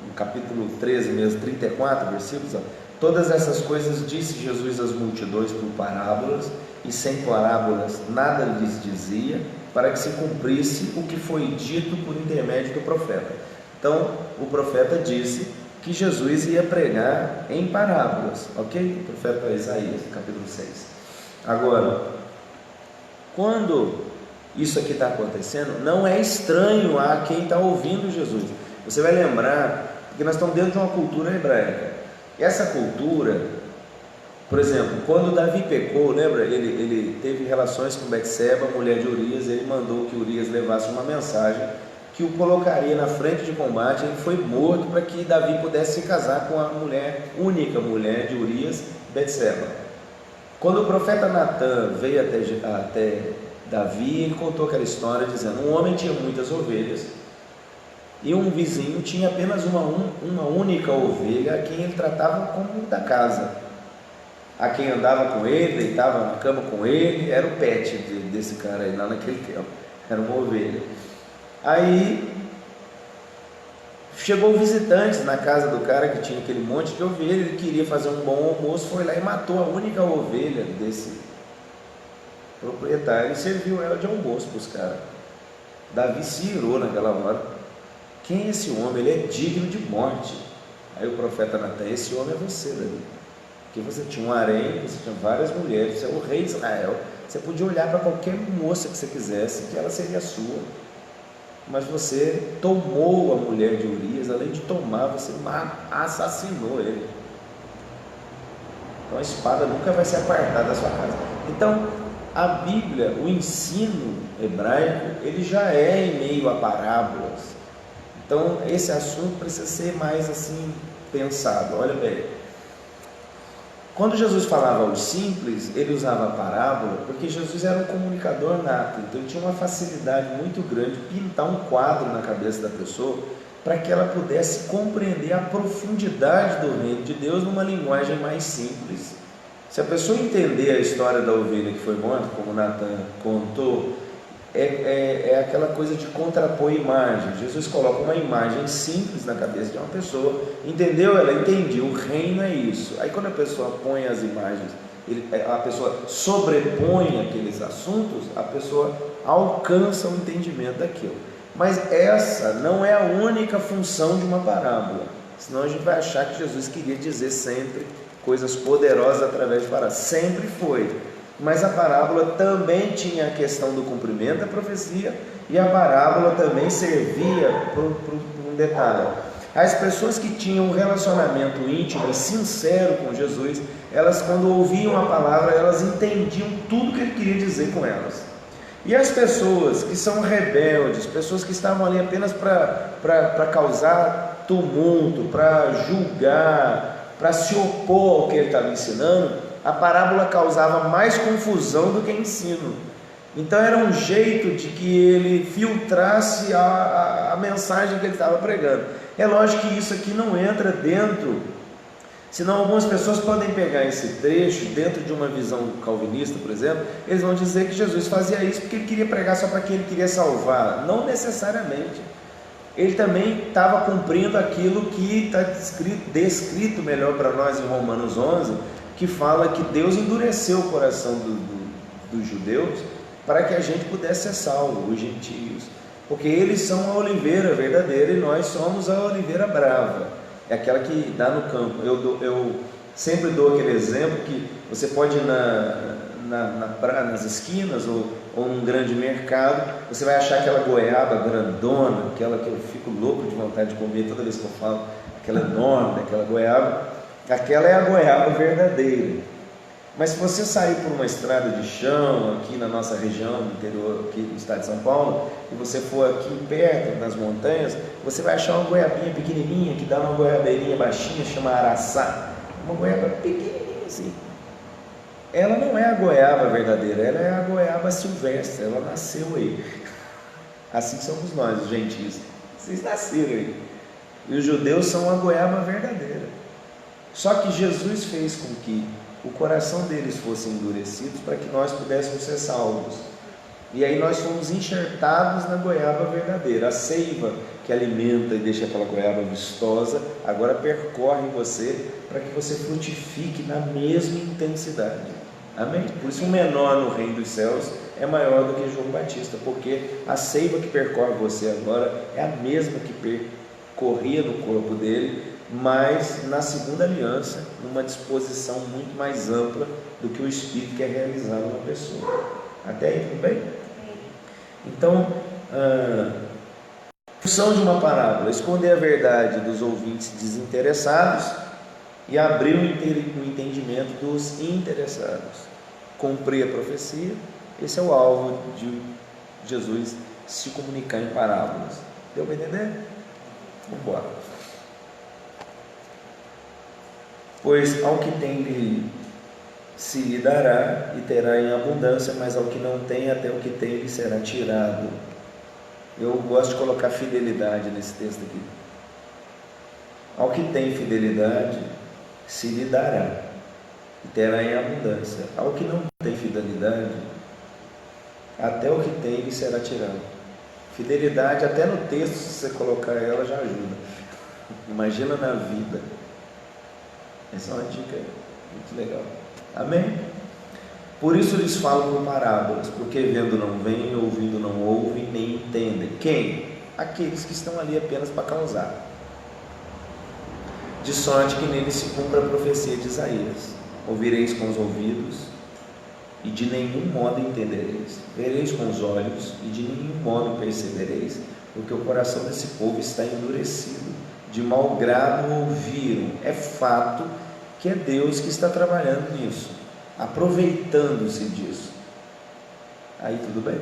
No capítulo 13 mesmo, 34 versículos, todas essas coisas disse Jesus às multidões por parábolas, e sem parábolas nada lhes dizia, para que se cumprisse o que foi dito por intermédio do profeta. Então o profeta disse que Jesus ia pregar em parábolas, ok? O profeta Isaías, capítulo 6. Agora, quando isso aqui está acontecendo, não é estranho a quem está ouvindo Jesus. Você vai lembrar, porque nós estamos dentro de uma cultura hebraica. E essa cultura, por exemplo, quando Davi pecou, lembra? Ele teve relações com Betseba, mulher de Urias. Ele mandou que Urias levasse uma mensagem que o colocaria na frente de combate. Ele foi morto para que Davi pudesse se casar com a única mulher de Urias, Betseba. Quando o profeta Natan veio até Davi, ele contou aquela história dizendo: um homem tinha muitas ovelhas, e um vizinho tinha apenas uma única ovelha, a quem ele tratava como da casa, a quem andava com ele, deitava na cama com ele, era o pet desse cara aí lá naquele tempo, era uma ovelha. Aí chegou visitantes na casa do cara que tinha aquele monte de ovelha, ele queria fazer um bom almoço, foi lá e matou a única ovelha desse proprietário e serviu ela de almoço para os caras. Davi se irou naquela hora: quem é esse homem? Ele é digno de morte. Aí o profeta Natan: esse homem é você, Davi, porque você tinha um harém, você tinha várias mulheres, você é o rei de Israel, você podia olhar para qualquer moça que você quisesse, que ela seria sua, mas você tomou a mulher de Urias. Além de tomar, você assassinou ele. Então a espada nunca vai se apartar da sua casa. Então a Bíblia, o ensino hebraico, ele já é em meio a parábolas. Então esse assunto precisa ser mais assim pensado. Olha bem, quando Jesus falava aos simples, ele usava a parábola porque Jesus era um comunicador nato. Então ele tinha uma facilidade muito grande de pintar um quadro na cabeça da pessoa para que ela pudesse compreender a profundidade do reino de Deus numa linguagem mais simples. Se a pessoa entender a história da ovelha que foi morta, como Natan contou, é aquela coisa de contrapor imagem. Jesus coloca uma imagem simples na cabeça de uma pessoa, entendeu? Ela entendeu, o reino é isso. Aí quando a pessoa põe as imagens, a pessoa sobrepõe aqueles assuntos, a pessoa alcança o entendimento daquilo. Mas essa não é a única função de uma parábola, senão a gente vai achar que Jesus queria dizer sempre coisas poderosas através de parábolas. Sempre foi. Mas a parábola também tinha a questão do cumprimento da profecia, e a parábola também servia para um detalhe. As pessoas que tinham um relacionamento íntimo e sincero com Jesus, elas, quando ouviam a palavra, elas entendiam tudo que ele queria dizer com elas. E as pessoas que são rebeldes, pessoas que estavam ali apenas para causar tumulto, para julgar, para se opor ao que ele estava ensinando, a parábola causava mais confusão do que ensino. Então era um jeito de que ele filtrasse a mensagem que ele estava pregando. É lógico que isso aqui não entra dentro, senão algumas pessoas podem pegar esse trecho dentro de uma visão calvinista, por exemplo. Eles vão dizer que Jesus fazia isso porque ele queria pregar só para quem ele queria salvar. Não necessariamente. Ele também estava cumprindo aquilo que está descrito melhor para nós em Romanos 11, que fala que Deus endureceu o coração dos judeus para que a gente pudesse ser salvo, os gentios, porque eles são a oliveira verdadeira e nós somos a oliveira brava, é aquela que dá no campo. Eu sempre dou aquele exemplo que você pode ir nas esquinas ou num grande mercado, você vai achar aquela goiaba grandona, aquela que eu fico louco de vontade de comer toda vez que eu falo, aquela enorme, aquela goiaba, aquela é a goiaba verdadeira. Mas se você sair por uma estrada de chão, aqui na nossa região, no interior, aqui do estado de São Paulo, e você for aqui perto, nas montanhas, você vai achar uma goiabinha pequenininha, que dá uma goiabeirinha baixinha, chama araçá, uma goiaba pequenininha assim. Ela não é a goiaba verdadeira, ela é a goiaba silvestre, ela nasceu aí. Assim somos nós, os gentios, vocês nasceram aí. E os judeus são a goiaba verdadeira. Só que Jesus fez com que o coração deles fosse endurecido para que nós pudéssemos ser salvos. E aí nós fomos enxertados na goiaba verdadeira. A seiva que alimenta e deixa aquela goiaba vistosa, agora percorre você para que você frutifique na mesma intensidade. Amém? Por isso o menor no reino dos céus é maior do que João Batista, porque a seiva que percorre você agora é a mesma que percorria no corpo dele, mas na segunda aliança, numa disposição muito mais ampla do que o Espírito quer realizar numa pessoa. Até aí, tudo bem? Então, a função de uma parábola: esconder a verdade dos ouvintes desinteressados e abrir o entendimento dos interessados. Cumprir a profecia, esse é o alvo de Jesus se comunicar em parábolas. Deu para entender? Vamos embora. Pois ao que tem se lhe dará e terá em abundância, mas ao que não tem, até o que tem lhe será tirado. Eu gosto de colocar fidelidade nesse texto aqui. Ao que tem fidelidade se lhe dará e terá em abundância. Ao que não tem fidelidade, até o que tem lhe será tirado. Fidelidade, até no texto, se você colocar ela, já ajuda. Imagina na vida. Essa é uma dica muito legal. Amém? Por isso lhes falo por parábolas, porque vendo não veem, ouvindo não ouvem, nem entendem. Quem? Aqueles que estão ali apenas para causar. De sorte que nele se cumpra a profecia de Isaías: ouvireis com os ouvidos e de nenhum modo entendereis, vereis com os olhos e de nenhum modo percebereis, porque o coração desse povo está endurecido, de mau grado ouviram. É fato que é Deus que está trabalhando nisso, aproveitando-se disso. Aí tudo bem.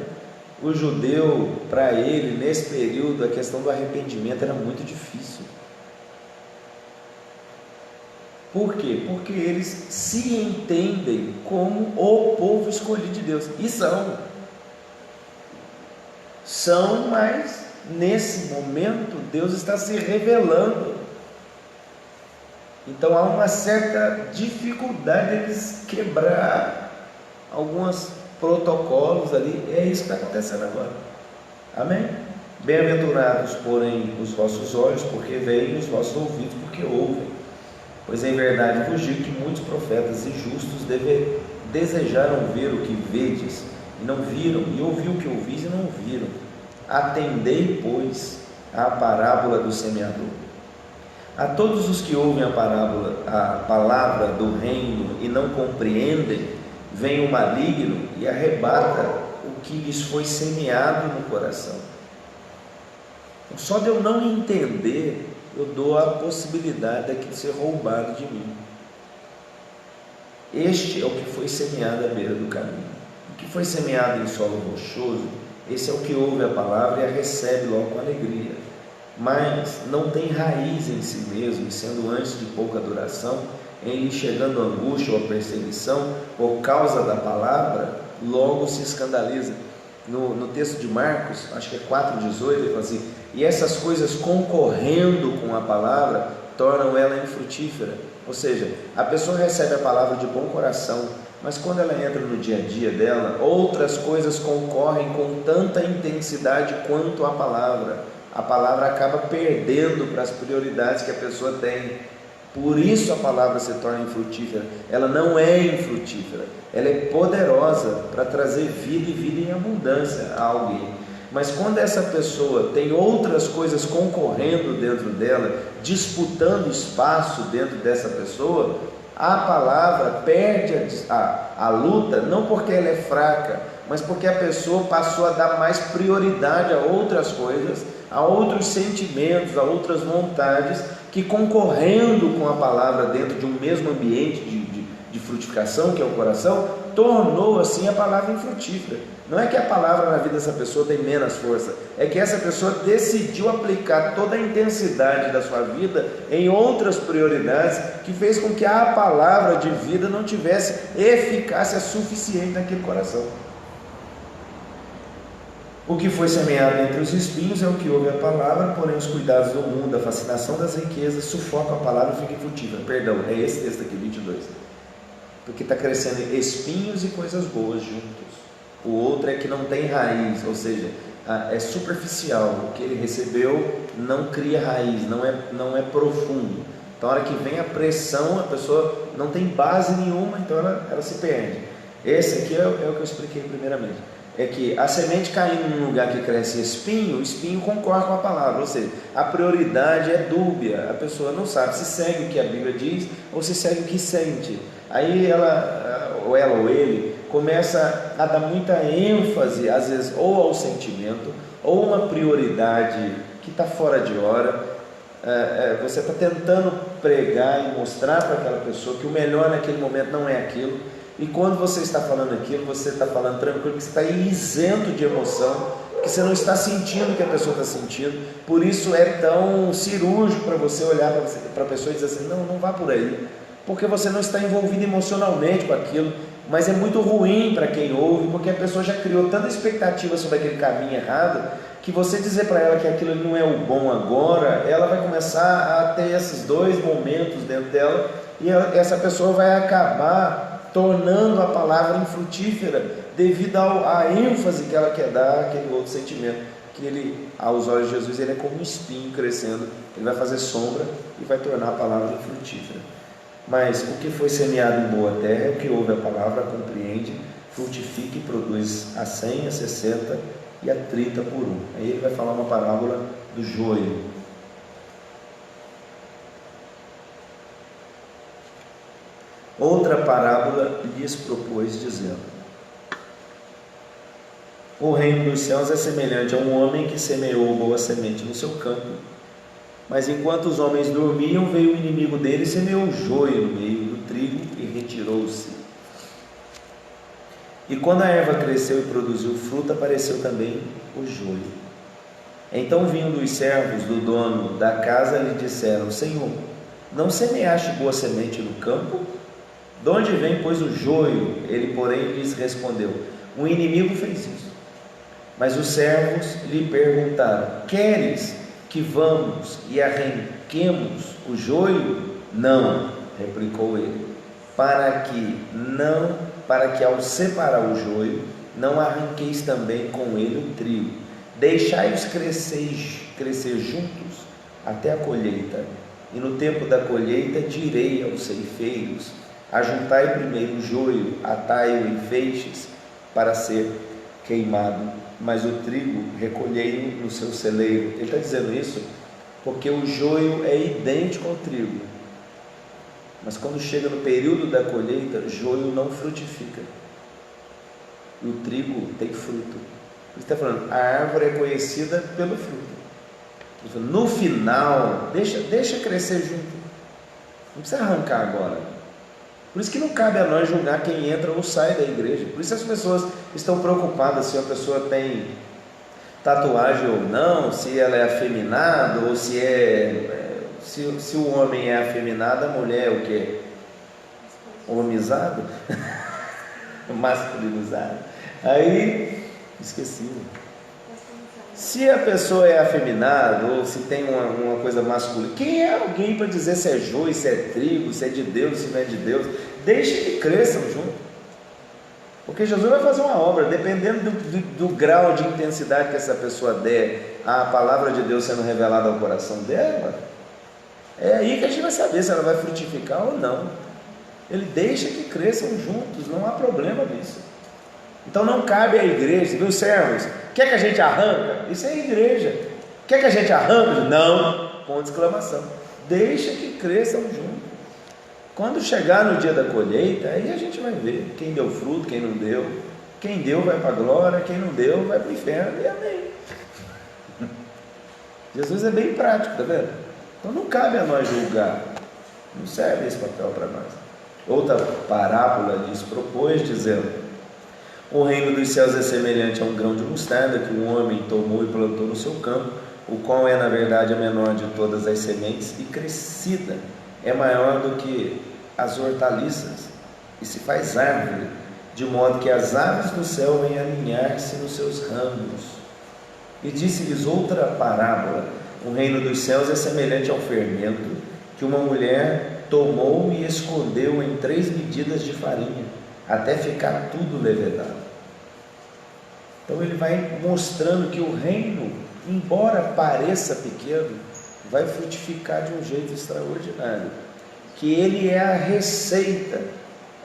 O judeu, para ele, nesse período, a questão do arrependimento era muito difícil. Por quê? Porque eles se entendem como o povo escolhido de Deus, e são, mas nesse momento Deus está se revelando. Então há uma certa dificuldade deles quebrar alguns protocolos ali. É isso que está acontecendo agora. Amém? Bem-aventurados, porém, os vossos olhos, porque veem, os vossos ouvidos, porque ouvem. Pois em verdade vos digo que muitos profetas e justos desejaram ver o que vedes e não viram, e ouvir o que ouvis e não ouviram. Atendei, pois, à parábola do semeador. A todos os que ouvem a palavra do reino e não compreendem, vem o maligno e arrebata o que lhes foi semeado no coração. Só de eu não entender eu dou a possibilidade daquilo ser roubado de mim. Este é o que foi semeado à beira do caminho. O que foi semeado em solo rochoso, esse é o que ouve a palavra e a recebe logo com alegria, mas não tem raiz em si mesmo, e sendo antes de pouca duração, em lhe chegando a angústia ou a perseguição por causa da palavra, logo se escandaliza. No texto de Marcos, acho que é 4,18, ele fala assim: e essas coisas concorrendo com a palavra tornam ela infrutífera. Ou seja, a pessoa recebe a palavra de bom coração, mas quando ela entra no dia a dia dela, outras coisas concorrem com tanta intensidade quanto a palavra acaba perdendo para as prioridades que a pessoa tem. Por isso a palavra se torna infrutífera. Ela não é infrutífera, ela é poderosa para trazer vida e vida em abundância a alguém. Mas quando essa pessoa tem outras coisas concorrendo dentro dela, disputando espaço dentro dessa pessoa, a palavra perde a luta, não porque ela é fraca, mas porque a pessoa passou a dar mais prioridade a outras coisas, a outros sentimentos, a outras vontades, que concorrendo com a palavra dentro de um mesmo ambiente de frutificação, que é o coração, tornou assim a palavra infrutífera. Não é que a palavra na vida dessa pessoa tem menos força, é que essa pessoa decidiu aplicar toda a intensidade da sua vida em outras prioridades, que fez com que a palavra de vida não tivesse eficácia suficiente naquele coração. O que foi semeado entre os espinhos é o que ouve a palavra, porém os cuidados do mundo, a fascinação das riquezas, sufocam a palavra e fica infrutífera. Perdão, é esse texto aqui, 22. Porque está crescendo espinhos e coisas boas juntos. O outro é que não tem raiz, ou seja, é superficial. O que ele recebeu não cria raiz, não é profundo. Então, na hora que vem a pressão, a pessoa não tem base nenhuma, então ela se perde. Esse aqui é o que eu expliquei primeiramente. É que a semente caindo num lugar que cresce espinho, o espinho concorre com a palavra, ou seja, a prioridade é dúbia, a pessoa não sabe se segue o que a Bíblia diz ou se segue o que sente. Aí ela ou ele começa a dar muita ênfase, às vezes, ou ao sentimento, ou uma prioridade que está fora de hora. Você está tentando pregar e mostrar para aquela pessoa que o melhor naquele momento não é aquilo. E quando você está falando aquilo, você está falando tranquilo, que você está isento de emoção, que você não está sentindo o que a pessoa está sentindo. Por isso é tão cirúrgico para você olhar para a pessoa e dizer assim: não vá por aí, porque você não está envolvido emocionalmente com aquilo. Mas é muito ruim para quem ouve, porque a pessoa já criou tanta expectativa sobre aquele caminho errado, que você dizer para ela que aquilo não é o bom agora, ela vai começar a ter esses dois momentos dentro dela, e essa pessoa vai acabar tornando a palavra infrutífera, devido à ênfase que ela quer dar àquele outro sentimento, que ele, aos olhos de Jesus, ele é como um espinho crescendo, ele vai fazer sombra e vai tornar a palavra infrutífera. Mas o que foi semeado em boa terra é o que ouve a palavra, compreende, frutifica e produz a 100, a 60 e a 30 por um. Aí ele vai falar uma parábola do joio. Outra parábola lhes propôs, dizendo: o reino dos céus é semelhante a um homem que semeou boa semente no seu campo. Mas enquanto os homens dormiam, veio o inimigo dele e semeou joio no meio do trigo e retirou-se. E quando a erva cresceu e produziu fruto, apareceu também o joio. Então, vindo os servos do dono da casa, lhe disseram: Senhor, não semeaste boa semente no campo? De onde vem, pois, o joio? Ele, porém, lhes respondeu: um inimigo fez isso. Mas os servos lhe perguntaram: queres que vamos e arranquemos o joio? Não, replicou ele, para que ao separar o joio, não arranqueis também com ele o trigo. Deixai-os crescer juntos até a colheita. E no tempo da colheita direi aos ceifeiros: ajuntai primeiro o joio, atai-o em feixes para ser queimado, mas o trigo recolhei-o no seu celeiro. Ele está dizendo isso porque o joio é idêntico ao trigo, mas quando chega no período da colheita, o joio não frutifica e o trigo tem fruto. Ele está falando: a árvore é conhecida pelo fruto. No final, deixa crescer junto. Não precisa arrancar agora. Por isso que não cabe a nós julgar quem entra ou sai da igreja. Por isso as pessoas estão preocupadas se a pessoa tem tatuagem ou não, se ela é afeminada ou se o homem é afeminado, a mulher é o quê? Homizado? Masculinizado. Aí, esqueci. Se a pessoa é afeminada ou se tem uma coisa masculina, quem é alguém para dizer se é joio, se é trigo, se é de Deus, se não é de Deus? Deixe que cresçam junto. Porque Jesus vai fazer uma obra, dependendo do grau de intensidade que essa pessoa der à palavra de Deus sendo revelada ao coração dela, é aí que a gente vai saber se ela vai frutificar ou não. Ele deixa que cresçam juntos, não há problema nisso. Então não cabe à igreja, viu, servos? Quer que a gente arranca? Isso é igreja. Quer que a gente arranca? Não, ponto de exclamação. Deixa que cresçam juntos. Quando chegar no dia da colheita, aí a gente vai ver quem deu fruto, quem não deu. Quem deu vai para a glória, quem não deu vai para o inferno, e amém. Jesus é bem prático, tá vendo? Então não cabe a nós julgar. Não serve esse papel para nós. Outra parábola lhes propôs, dizendo: o reino dos céus é semelhante a um grão de mostarda que um homem tomou e plantou no seu campo, o qual é na verdade a menor de todas as sementes, e crescida é maior do que as hortaliças, e se faz árvore, de modo que as aves do céu vêm alinhar-se nos seus ramos. E disse-lhes outra parábola: o reino dos céus é semelhante ao fermento que uma mulher tomou e escondeu em 3 medidas de farinha, até ficar tudo levedado. Então ele vai mostrando que o reino, embora pareça pequeno, vai frutificar de um jeito extraordinário, que ele é a receita,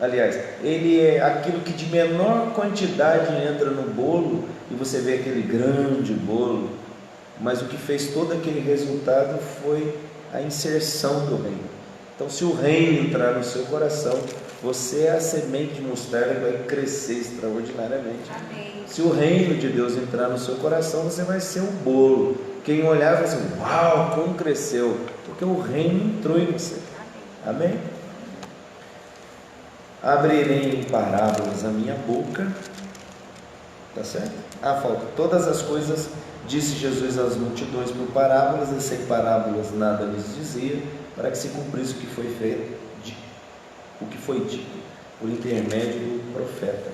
aliás, ele é aquilo que de menor quantidade entra no bolo, e você vê aquele grande bolo, mas o que fez todo aquele resultado foi a inserção do reino. Então, se o reino entrar no seu coração, você é a semente de mostarda que vai crescer extraordinariamente. Amém. Se o reino de Deus entrar no seu coração, você vai ser um bolo. Quem olhar vai dizer: uau, como cresceu, porque o reino entrou em você. Amém? Abrirei em parábolas a minha boca. Tá certo? Falta todas as coisas, disse Jesus às multidões por parábolas, e sem parábolas nada lhes dizia, para que se cumprisse o que foi feito, o que foi dito por intermédio do profeta.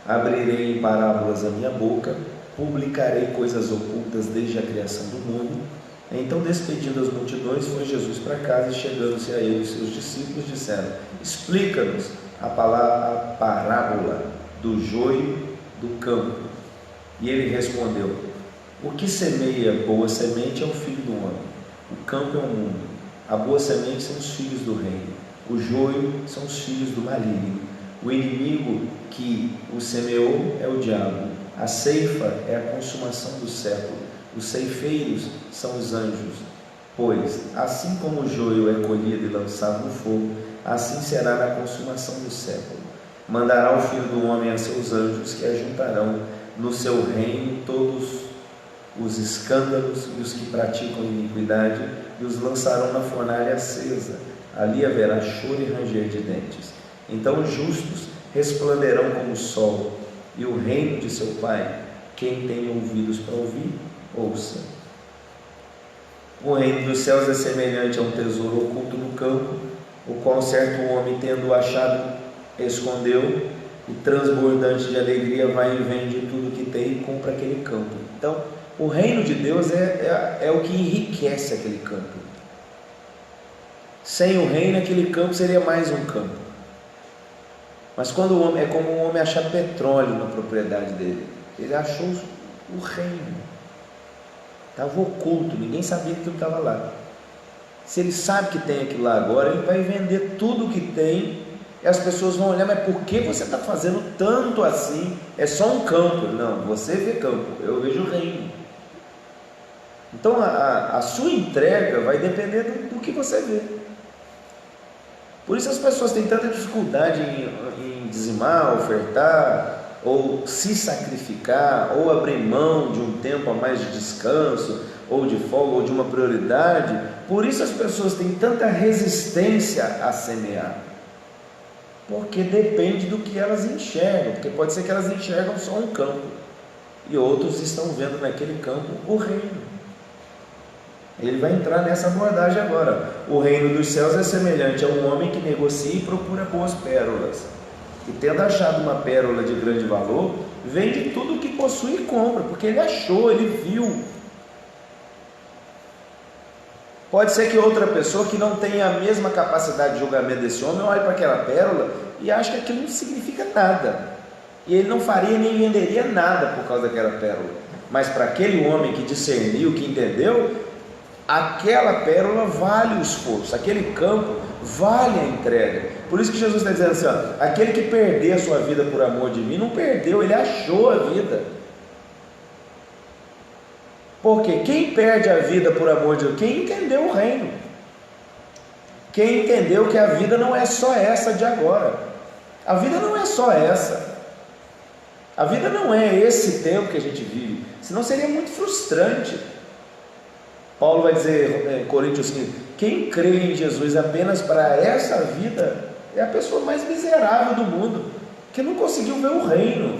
Abrirei em parábolas a minha boca, publicarei coisas ocultas desde a criação do mundo. Então, despedindo as multidões, foi Jesus para casa, e chegando-se a ele, seus discípulos disseram: explica-nos a parábola do joio do campo. E ele respondeu: o que semeia boa semente é o filho do homem, o campo é o mundo, a boa semente são os filhos do reino, o joio são os filhos do maligno, o inimigo que o semeou é o diabo, a ceifa é a consumação do século, os ceifeiros são os anjos. Pois assim como o joio é colhido e lançado no fogo, assim será na consumação do século. Mandará o Filho do Homem a seus anjos, que ajuntarão no seu reino todos os escândalos e os que praticam iniquidade, e os lançarão na fornalha acesa. Ali haverá choro e ranger de dentes. Então os justos resplandecerão como o sol, e o reino de seu Pai. Quem tem ouvidos para ouvir, ouça. O reino dos céus é semelhante a um tesouro oculto no campo, o qual certo homem, tendo achado, escondeu, e transbordante de alegria vai e vende tudo que tem e compra aquele campo. Então, o reino de Deus é o que enriquece aquele campo. Sem o reino, aquele campo seria mais um campo. Mas quando o homem, é como um homem achar petróleo na propriedade dele. Ele achou o reino. Estava oculto, ninguém sabia que aquilo estava lá. Se ele sabe que tem aquilo lá agora, ele vai vender tudo o que tem, e as pessoas vão olhar: mas por que você está fazendo tanto assim? É só um campo. Não, você vê campo, eu vejo o reino. Então a sua entrega vai depender do que você vê. Por isso as pessoas têm tanta dificuldade em dizimar, ofertar, ou se sacrificar, ou abrir mão de um tempo a mais de descanso, ou de folga, ou de uma prioridade. Por isso as pessoas têm tanta resistência a semear, porque depende do que elas enxergam, porque pode ser que elas enxergam só um campo, e outros estão vendo naquele campo o reino. Ele vai entrar nessa abordagem agora. O reino dos céus é semelhante a um homem que negocia e procura boas pérolas, e tendo achado uma pérola de grande valor, vende tudo o que possui e compra, porque ele achou, ele viu. Pode ser que outra pessoa que não tenha a mesma capacidade de julgamento desse homem olhe para aquela pérola e ache que aquilo não significa nada, e ele não faria nem venderia nada por causa daquela pérola. Mas para aquele homem que discerniu, que entendeu, aquela pérola vale o esforço, aquele campo vale a entrega. Por isso que Jesus está dizendo assim, ó, aquele que perder a sua vida por amor de mim, não perdeu, ele achou a vida. Porque quem perde a vida por amor de Deus? Quem entendeu o reino, quem entendeu que a vida não é só essa de agora, a vida não é só essa, a vida não é esse tempo que a gente vive, senão seria muito frustrante. Paulo vai dizer em Coríntios 15, quem crê em Jesus apenas para essa vida é a pessoa mais miserável do mundo, que não conseguiu ver o reino,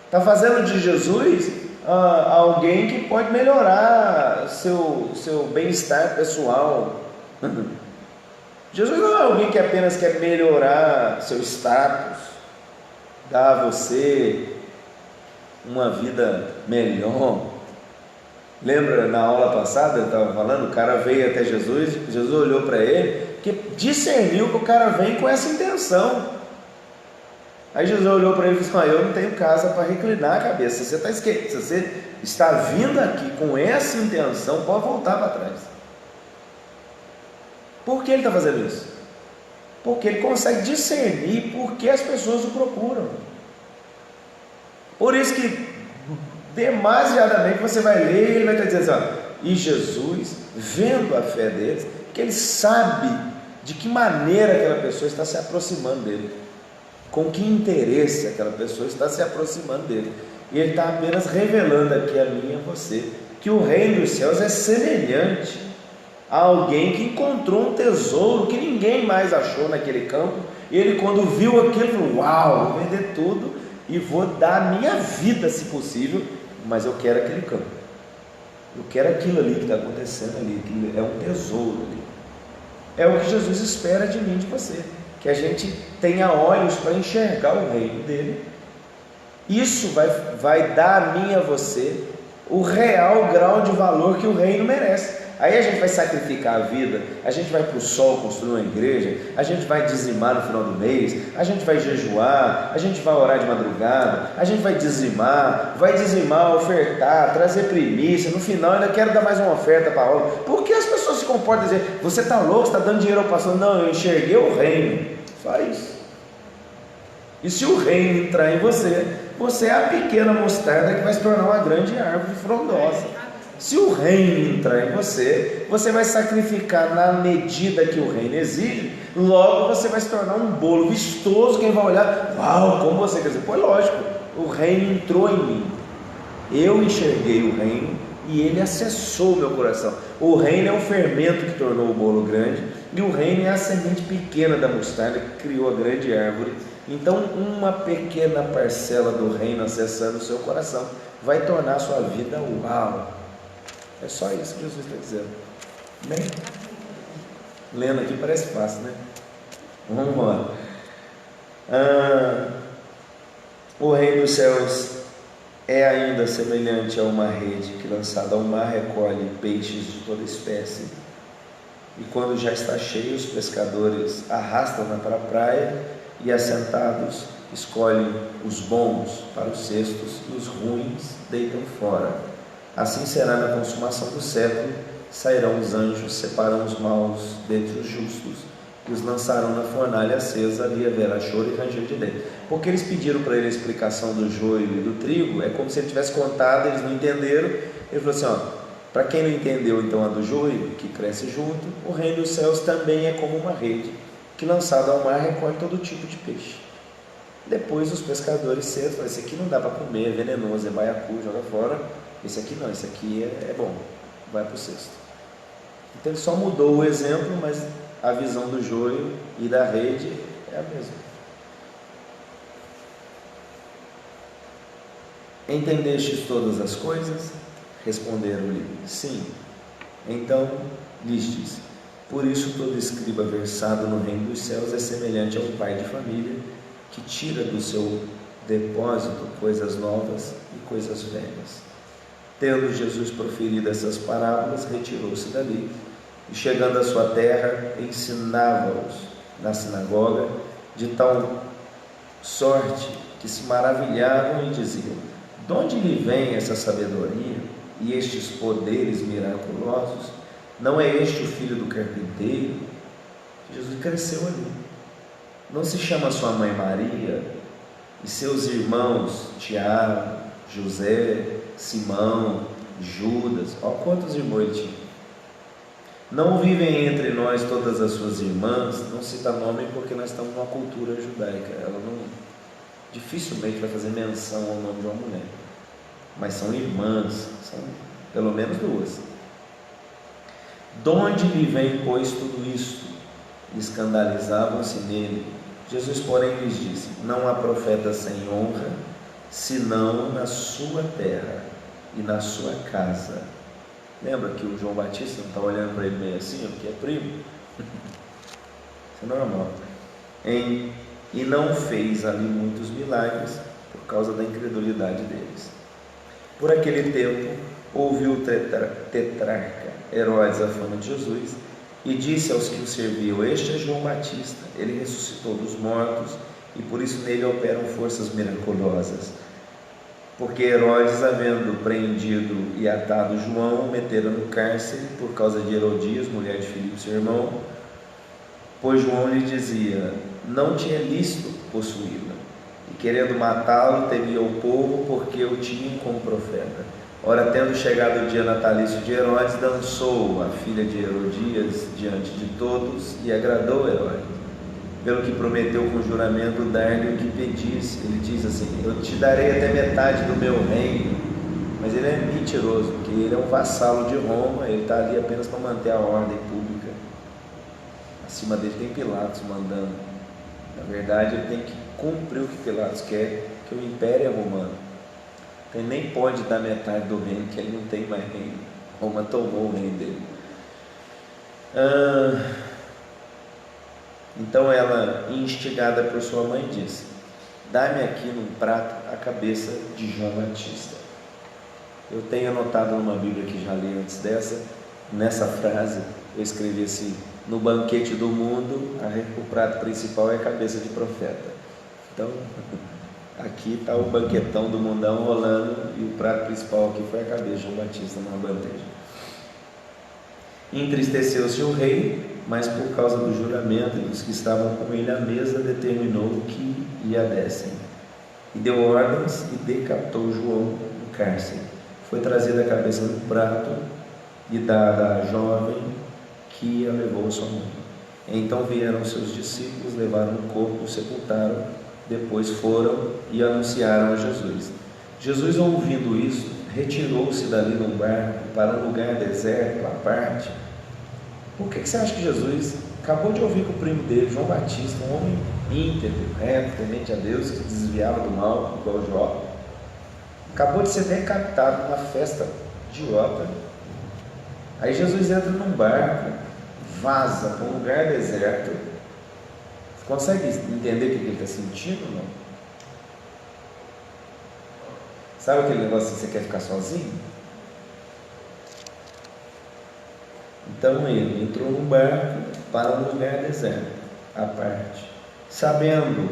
está fazendo de Jesus alguém que pode melhorar seu bem-estar pessoal. Jesus não é alguém que apenas quer melhorar seu status, dar a você uma vida melhor. Lembra na aula passada eu estava falando, o cara veio até Jesus, Jesus olhou para ele, que discerniu que o cara vem com essa intenção. Aí Jesus olhou para ele e disse, eu não tenho casa para reclinar a cabeça, se você está vindo aqui com essa intenção, pode voltar para trás. Por que ele está fazendo isso? Porque ele consegue discernir por que as pessoas o procuram. Por isso que demasiadamente você vai ler e ele vai estar dizendo assim, e Jesus, vendo a fé deles, que ele sabe de que maneira aquela pessoa está se aproximando dele, com que interesse aquela pessoa está se aproximando dele, e ele está apenas revelando aqui a mim e a você, que o reino dos céus é semelhante a alguém que encontrou um tesouro que ninguém mais achou naquele campo, e ele quando viu aquilo, falou, uau, vou vender tudo, e vou dar a minha vida se possível, mas eu quero aquele campo, eu quero aquilo ali que está acontecendo ali, que é um tesouro ali. É o que Jesus espera de mim e de você, que a gente tenha olhos para enxergar o reino dele. Isso vai dar a mim e a você o real grau de valor que o reino merece. Aí a gente vai sacrificar a vida, a gente vai para o sol construir uma igreja, a gente vai dizimar no final do mês, a gente vai jejuar, a gente vai orar de madrugada, a gente vai dizimar, ofertar, trazer primícia, no final ainda quero dar mais uma oferta para a obra. Por que as pessoas se comportam e dizem, você está louco, você está dando dinheiro ao pastor? Não, eu enxerguei o reino. Faz. E se o reino entrar em você, você é a pequena mostarda que vai se tornar uma grande árvore frondosa. Se o reino entrar em você, você vai sacrificar na medida que o reino exige, logo você vai se tornar um bolo vistoso, quem vai olhar, uau, como você quer dizer, pô, lógico, o reino entrou em mim, eu enxerguei o reino e ele acessou o meu coração. O reino é o fermento que tornou o bolo grande, e o reino é a semente pequena da mostarda que criou a grande árvore. Então uma pequena parcela do reino acessando o seu coração vai tornar a sua vida uau. É só isso que Jesus está dizendo. Bem, lendo aqui parece fácil, né? Vamos lá. O reino dos céus é ainda semelhante a uma rede que, lançada ao mar, recolhe peixes de toda espécie, e quando já está cheio, os pescadores arrastam-na para a praia e, assentados, escolhem os bons para os cestos e os ruins deitam fora. Assim será na consumação do século, sairão os anjos, separando os maus dentre os justos, e os lançarão na fornalha acesa, ali haverá choro e ranger de dentes. Porque eles pediram para ele a explicação do joio e do trigo, é como se ele tivesse contado, eles não entenderam. Ele falou assim, para quem não entendeu então a do joio, que cresce junto, o reino dos céus também é como uma rede, que lançada ao mar recolhe todo tipo de peixe. Depois os pescadores cedo falaram: esse aqui não dá para comer, é venenoso, é baiacu, joga fora. Esse aqui não, esse aqui é bom, vai para o cesto. Então ele só mudou o exemplo, mas a visão do joio e da rede é a mesma. Entendestes todas as coisas? Responderam-lhe: sim. Então lhes disse: por isso todo escriba versado no reino dos céus é semelhante ao pai de família, que tira do seu depósito coisas novas e coisas velhas. Tendo Jesus proferido essas parábolas, retirou-se dali, e chegando à sua terra, ensinava-os na sinagoga, de tal sorte que se maravilhavam e diziam: de onde lhe vem essa sabedoria e estes poderes miraculosos? Não é este o filho do carpinteiro? Jesus cresceu ali. Não se chama sua mãe Maria e seus irmãos Tiago, José, Simão, Judas? Olha quantos irmãos ele tinha. Não vivem entre nós todas as suas irmãs? Não cita nome porque nós estamos numa cultura judaica. Ela não, dificilmente vai fazer menção ao nome de uma mulher. Mas são irmãs, são pelo menos duas. De onde lhe vem, pois, tudo isto? Escandalizavam-se nele. Jesus, porém, lhes disse: não há profeta sem honra, senão na sua terra e na sua casa. Lembra que o João Batista não está olhando para ele meio assim, porque é primo? Isso é normal. E não fez ali muitos milagres por causa da incredulidade deles. Por aquele tempo, ouviu o tetrarca Herodes a fama de Jesus e disse aos que o serviam: este é João Batista, ele ressuscitou dos mortos e por isso nele operam forças miraculosas. Porque Herodes, havendo prendido e atado João, metera no cárcere por causa de Herodias, mulher de Filipe, seu irmão, pois João lhe dizia: não tinha lícito possuí-la, e querendo matá-lo, temia o povo, porque o tinha como profeta. Ora, tendo chegado o dia natalício de Herodes, dançou a filha de Herodias diante de todos e agradou Herodes, pelo que prometeu com juramento dar-lhe o que pedisse. Ele diz assim: eu te darei até metade do meu reino. Mas ele é mentiroso, porque ele é um vassalo de Roma, ele está ali apenas para manter a ordem pública. Acima dele tem Pilatos mandando. Na verdade, ele tem que cumprir o que Pilatos quer, que o império é romano. Ele nem pode dar metade do reino, que ele não tem mais reino. Roma tomou o reino dele. Então ela, instigada por sua mãe, disse: dá-me aqui num prato a cabeça de João Batista. Eu tenho anotado numa Bíblia que já li antes dessa, nessa frase, eu escrevi assim: no banquete do mundo, o prato principal é a cabeça de profeta. Então, aqui está o banquetão do mundão rolando, e o prato principal aqui foi a cabeça de João Batista numa bandeja. Entristeceu-se o rei, mas por causa do juramento e dos que estavam com ele à mesa, determinou que lhe a dessem. E deu ordens e decapitou João no cárcere. Foi trazida a cabeça no prato e dada à jovem, que a levou à sua mãe. Então vieram seus discípulos, levaram o corpo, o sepultaram, depois foram e anunciaram a Jesus. Jesus, ouvindo isso, retirou-se dali num barco para um lugar deserto, à parte. Por que você acha que Jesus acabou de ouvir que o primo dele, João Batista, um homem íntegro, reto, temente a Deus, que desviava do mal, igual Jó, acabou de ser decapitado numa festa idiota? Aí Jesus entra num barco, vaza para um lugar deserto. Você consegue entender o que ele está sentindo ou não? Sabe aquele negócio que você quer ficar sozinho? Então ele entrou num barco para um lugar deserto, à parte. Sabendo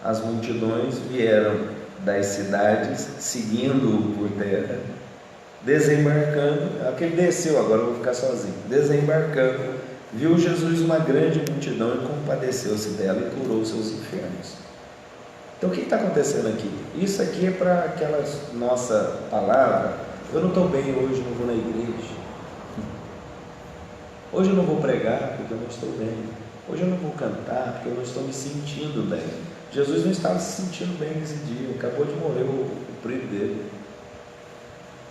as multidões, vieram das cidades, seguindo-o por terra. Desembarcando, aquele desceu, agora eu vou ficar sozinho. Desembarcando, viu Jesus uma grande multidão e compadeceu-se dela e curou seus enfermos. Então o que está acontecendo aqui? Isso aqui é para aquela nossa palavra: eu não estou bem hoje, não vou na igreja. Hoje eu não vou pregar porque eu não estou bem. Hoje eu não vou cantar porque eu não estou me sentindo bem. Jesus não estava se sentindo bem nesse dia, acabou de morrer o primo dele,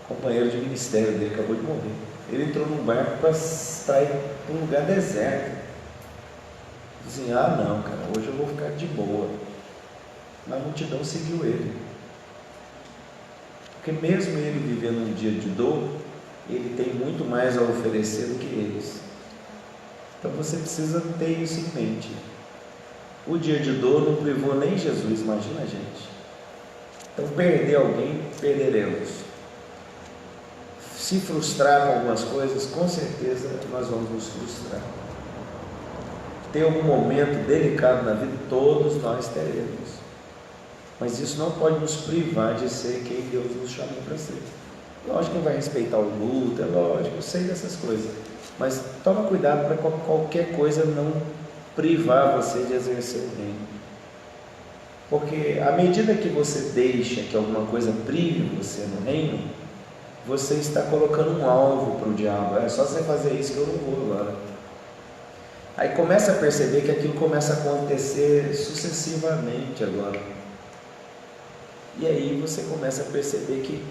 o companheiro de ministério dele acabou de morrer. Ele entrou num barco para ir para um lugar deserto. Assim, ah não, cara, hoje eu vou ficar de boa. Mas a multidão seguiu ele. Porque mesmo ele vivendo um dia de dor, ele tem muito mais a oferecer do que eles. Então você precisa ter isso em mente. O dia de dor não privou nem Jesus, imagina a gente. Então perder alguém, perderemos. Se frustrar com algumas coisas, com certeza nós vamos nos frustrar. Ter algum momento delicado na vida, todos nós teremos. Mas isso não pode nos privar de ser quem Deus nos chamou para ser. Lógico que vai respeitar o luto, é lógico, eu sei dessas coisas. Mas toma cuidado para qualquer coisa não privar você de exercer o reino. Porque à medida que você deixa que alguma coisa prive você no reino, você está colocando um alvo para o diabo. É só você fazer isso que eu não vou agora. Aí começa a perceber que aquilo começa a acontecer sucessivamente agora. E aí você começa a perceber que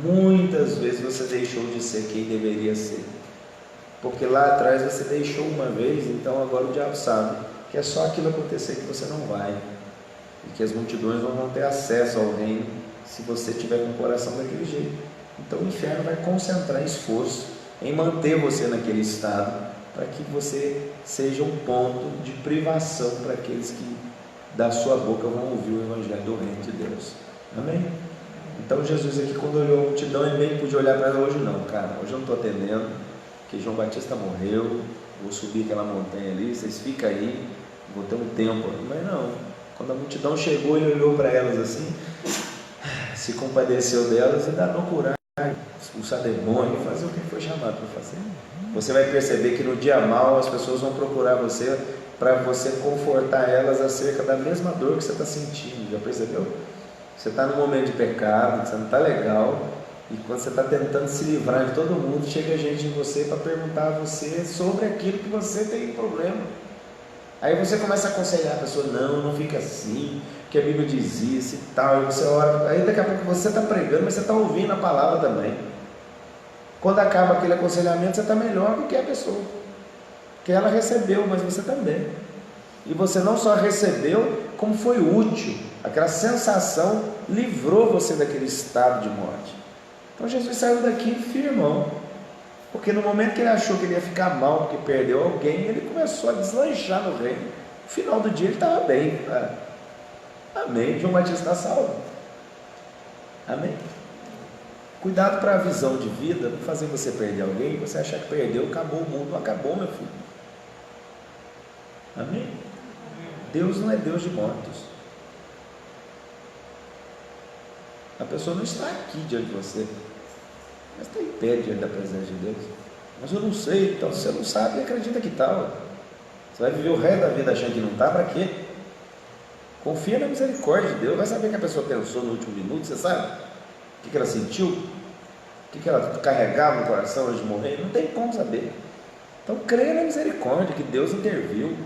muitas vezes você deixou de ser quem deveria ser. Porque lá atrás você deixou uma vez, então agora o diabo sabe que é só aquilo acontecer que você não vai. E que as multidões não vão ter acesso ao reino se você tiver com o coração daquele jeito. Então o inferno vai concentrar esforço em manter você naquele estado, para que você seja um ponto de privação para aqueles que da sua boca vão ouvir o evangelho do reino de Deus. Amém? Então Jesus aqui, quando olhou a multidão, ele nem podia olhar para ela hoje não, cara, hoje eu não estou atendendo, porque João Batista morreu, vou subir aquela montanha ali, vocês ficam aí, vou ter um tempo. Mas não, quando a multidão chegou, ele olhou para elas assim, se compadeceu delas e danou curar, expulsar demônio, fazer o que foi chamado para fazer. Você vai perceber que no dia mau as pessoas vão procurar você para você confortar elas acerca da mesma dor que você está sentindo. Já percebeu? Você está num momento de pecado, você não está legal, e quando você está tentando se livrar de todo mundo, chega gente em você para perguntar a você sobre aquilo que você tem problema. Aí você começa a aconselhar a pessoa, não fica assim, que a Bíblia diz isso e tal, e você ora, aí daqui a pouco você está pregando, mas você está ouvindo a palavra também. Quando acaba aquele aconselhamento, você está melhor do que a pessoa, que ela recebeu, mas você também. E você não só recebeu, como foi útil. Aquela sensação livrou você daquele estado de morte. Então Jesus saiu daqui firmão, porque no momento que ele achou que ele ia ficar mal porque perdeu alguém, ele começou a deslanchar no reino. No final do dia ele estava bem. Amém. João Batista está salvo. Amém. Cuidado para a visão de vida, não fazer você perder alguém, você achar que perdeu, acabou o mundo. Não acabou, meu filho. Amém? Deus não é Deus de mortos. A pessoa não está aqui diante de você, mas está em pé diante da presença de Deus. Mas eu não sei, então se você não sabe, acredita que está. Você vai viver o resto da vida achando que não está, para quê? Confia na misericórdia de Deus, vai saber o que a pessoa pensou no último minuto, você sabe? O que ela sentiu? O que ela carregava no coração antes de morrer? Não tem como saber. Então creia na misericórdia, que Deus interviu.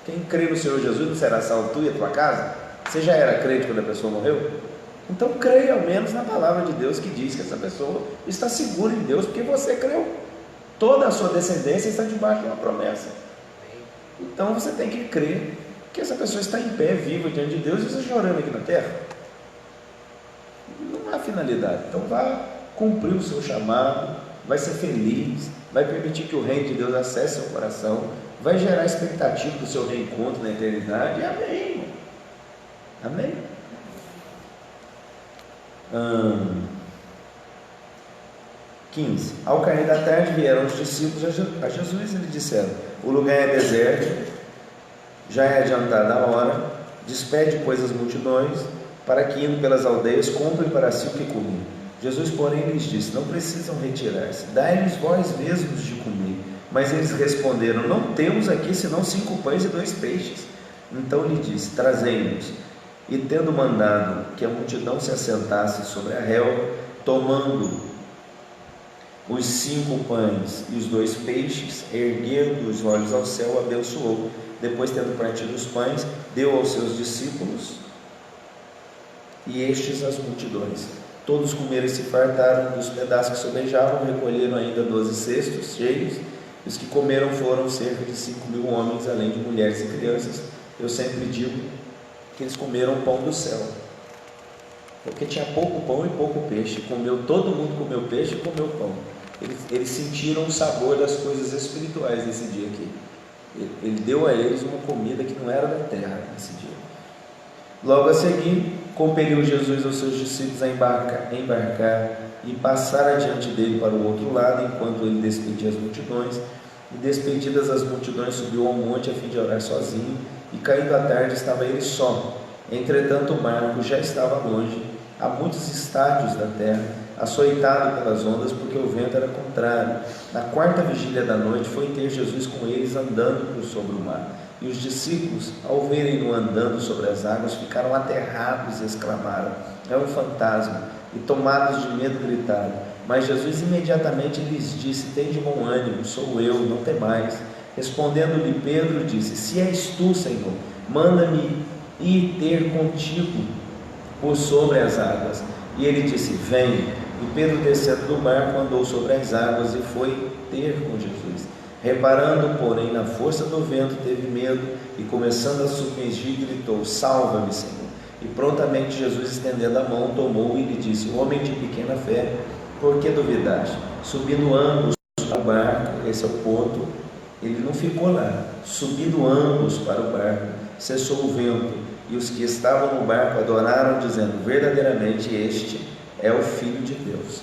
Quem crê no Senhor Jesus não será salvo tu e a tua casa? Você já era crente quando a pessoa morreu? Então creia ao menos na palavra de Deus que diz que essa pessoa está segura em Deus, porque você creu. Toda a sua descendência está debaixo de uma promessa. Então você tem que crer que essa pessoa está em pé, viva diante de Deus, e você chorando aqui na terra. Não há finalidade. Então vá cumprir o seu chamado, vai ser feliz, vai permitir que o reino de Deus acesse seu coração, vai gerar expectativa do seu reencontro na eternidade. Amém. Amém. 15. Ao cair da tarde vieram os discípulos a Jesus e lhe disseram: o lugar é deserto, já é adiantada a hora, despede pois as multidões, para que indo pelas aldeias comprem para si o que comer. Jesus porém lhes disse: não precisam retirar-se, dai-lhes vós mesmos de comer. Mas eles responderam: não temos aqui senão 5 pães e 2 peixes. Então lhe disse: trazei-nos. E tendo mandado que a multidão se assentasse sobre a relva, tomando os 5 pães e os 2 peixes, erguendo os olhos ao céu, abençoou. Depois, tendo partido os pães, deu aos seus discípulos e estes às multidões. Todos comeram e se fartaram dos pedaços que sobejavam, recolheram ainda 12 cestos cheios. Os que comeram foram cerca de 5.000 homens, além de mulheres e crianças. Eu sempre digo que eles comeram o pão do céu, porque tinha pouco pão e pouco peixe. Todo mundo comeu peixe e comeu pão. Eles sentiram o sabor das coisas espirituais nesse dia aqui. Ele deu a eles uma comida que não era da terra nesse dia. Logo a seguir, compeliu Jesus aos seus discípulos a embarcar e passar adiante dele para o outro lado, enquanto ele despedia as multidões. E despedidas as multidões, subiu ao monte a fim de orar sozinho, e caindo a tarde estava ele só. Entretanto o barco já estava longe, a muitos estádios da terra, açoitado pelas ondas, porque o vento era contrário. Na 4ª vigília da noite foi ter Jesus com eles andando por sobre o mar. E os discípulos, ao verem-no andando sobre as águas, ficaram aterrados e exclamaram: é um fantasma! E tomados de medo gritaram. Mas Jesus imediatamente lhes disse: tende bom ânimo, sou eu, não temais. Respondendo-lhe Pedro, disse: se és tu, Senhor, manda-me ir ter contigo por sobre as águas. E ele disse: vem. E Pedro, descendo do barco, andou sobre as águas e foi ter com Jesus. Reparando, porém, na força do vento, teve medo e, começando a submergir, gritou: salva-me, Senhor. E prontamente Jesus, estendendo a mão, tomou e lhe disse: homem de pequena fé, por que duvidaste? Subindo ambos para o barco, esse é o ponto, ele não ficou lá. Subindo ambos para o barco, cessou o vento, e os que estavam no barco adoraram, dizendo: verdadeiramente este é o Filho de Deus.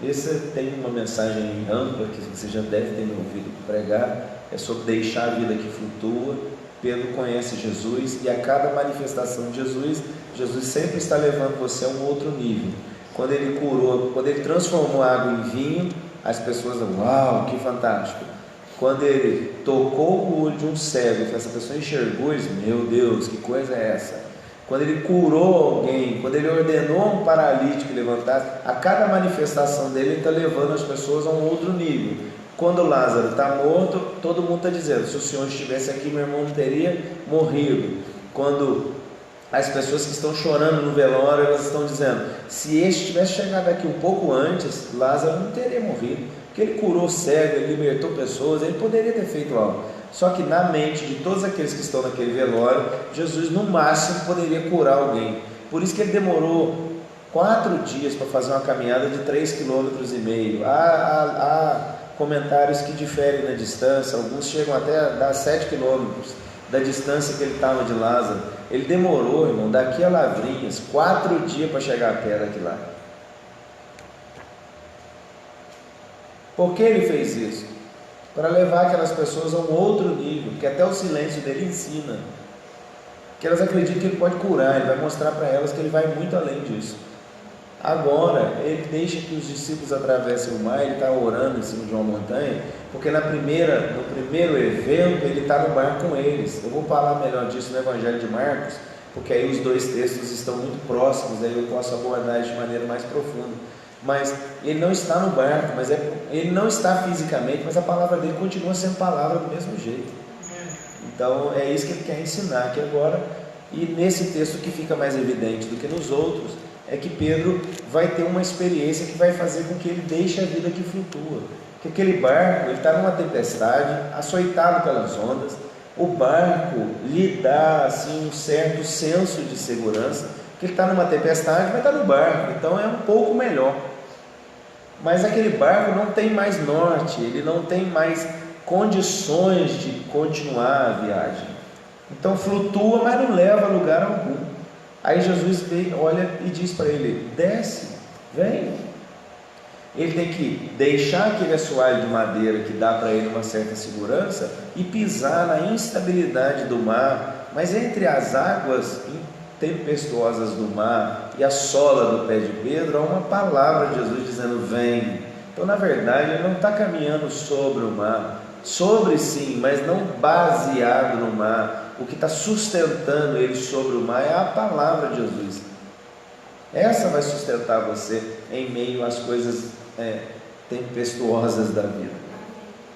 Esse tem uma mensagem ampla que você já deve ter me ouvido pregar, é sobre deixar a vida que flutua. Pedro conhece Jesus, e a cada manifestação de Jesus, Jesus sempre está levando você a um outro nível. Quando ele curou, quando ele transformou a água em vinho, as pessoas dizem: uau, que fantástico. Quando ele tocou o olho de um cego, essa pessoa enxergou e disse: meu Deus, que coisa é essa? Quando ele curou alguém, quando ele ordenou a um paralítico levantar, a cada manifestação dele, ele está levando as pessoas a um outro nível. Quando Lázaro está morto, todo mundo está dizendo: se o Senhor estivesse aqui, meu irmão não teria morrido. Quando as pessoas que estão chorando no velório, elas estão dizendo: se este tivesse chegado aqui um pouco antes, Lázaro não teria morrido, porque ele curou cego, ele libertou pessoas, ele poderia ter feito algo. Só que na mente de todos aqueles que estão naquele velório, Jesus no máximo poderia curar alguém. Por isso que ele demorou 4 dias para fazer uma caminhada de 3,5 km. Há comentários que diferem na distância, alguns chegam até a dar 7 km da distância que ele estava de Lázaro. Ele demorou, irmão, daqui a Lavrinhas, 4 dias para chegar a pé daqui lá. Por que ele fez isso? Para levar aquelas pessoas a um outro nível, que até o silêncio dele ensina, que elas acreditam que ele pode curar, ele vai mostrar para elas que ele vai muito além disso. Agora, ele deixa que os discípulos atravessem o mar, ele está orando em cima de uma montanha, porque no primeiro evento, ele está no barco com eles. Eu vou falar melhor disso no Evangelho de Marcos, porque aí os 2 textos estão muito próximos, aí eu posso abordar isso de maneira mais profunda. Mas ele não está no barco, ele não está fisicamente, mas a palavra dele continua sendo palavra do mesmo jeito. Então é isso que ele quer ensinar aqui agora. E nesse texto que fica mais evidente do que nos outros, é que Pedro vai ter uma experiência que vai fazer com que ele deixe a vida que flutua. Porque aquele barco, ele está numa tempestade, açoitado pelas ondas. O barco lhe dá assim, um certo senso de segurança, que ele está numa tempestade, mas está no barco, então é um pouco melhor. Mas aquele barco não tem mais norte, ele não tem mais condições de continuar a viagem. Então flutua, mas não leva a lugar algum. Aí Jesus olha e diz para ele: desce, vem. Ele tem que deixar aquele assoalho de madeira que dá para ele uma certa segurança e pisar na instabilidade do mar. Mas entre as águas tempestuosas do mar e a sola do pé de Pedro, há uma palavra de Jesus dizendo: vem. Então na verdade ele não está caminhando sobre o mar, sobre sim, mas não baseado no mar. O que está sustentando ele sobre o mar é a palavra de Jesus. Essa vai sustentar você em meio às coisas tempestuosas da vida.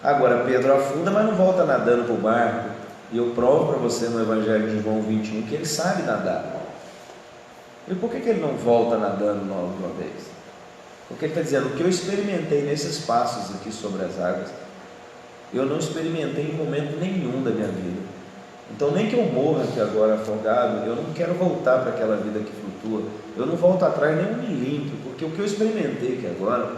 Agora Pedro afunda, mas não volta nadando para o barco. E eu provo para você no Evangelho de João 21 que ele sabe nadar. E por que ele não volta nadando nova uma vez? Porque ele está dizendo, o que eu experimentei nesses passos aqui sobre as águas, eu não experimentei em momento nenhum da minha vida. Então nem que eu morra aqui agora afogado, eu não quero voltar para aquela vida que flutua. Eu não volto atrás nem um milímetro, porque o que eu experimentei aqui agora,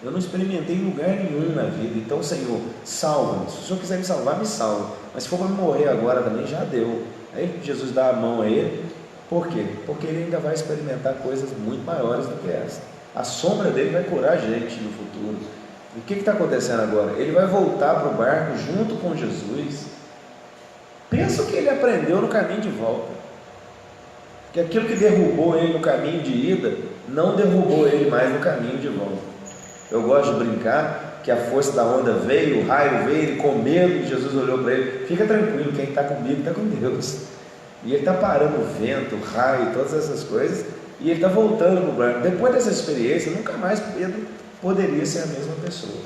eu não experimentei em lugar nenhum na vida. Então, Senhor, salva-me. Se o Senhor quiser me salvar, me salva. Mas se for para morrer agora também, já deu. Aí Jesus dá a mão a ele. Por quê? Porque ele ainda vai experimentar coisas muito maiores do que essa. A sombra dele vai curar a gente no futuro. E o que está acontecendo agora? Ele vai voltar para o barco junto com Jesus. Pensa o que ele aprendeu no caminho de volta. Que aquilo que derrubou ele no caminho de ida, não derrubou ele mais no caminho de volta. Eu gosto de brincar que a força da onda veio, o raio veio, ele com medo, Jesus olhou para ele, fica tranquilo, quem está comigo está com Deus. E ele está parando o vento, o raio, todas essas coisas, e ele está voltando para o barco. Depois dessa experiência, nunca mais Pedro poderia ser a mesma pessoa.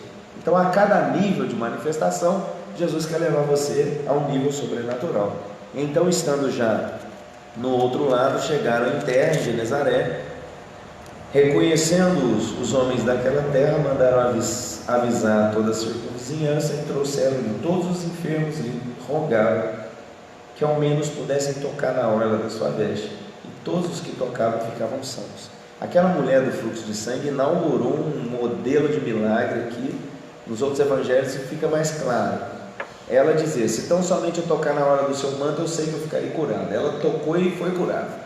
Então, a cada nível de manifestação, Jesus quer levar você a um nível sobrenatural. Então, estando já no outro lado, chegaram em terra, em Genezaré. Reconhecendo os homens daquela terra, mandaram avisar toda a circunvizinhança e trouxeram-lhe todos os enfermos e rogaram que ao menos pudessem tocar na orla da sua veste, e todos os que tocavam ficavam sãos. Aquela mulher do fluxo de sangue inaugurou um modelo de milagre aqui. Nos outros evangelhos fica mais claro. Ela dizia, se tão somente eu tocar na orla do seu manto, eu sei que eu ficarei curada. Ela tocou e foi curada.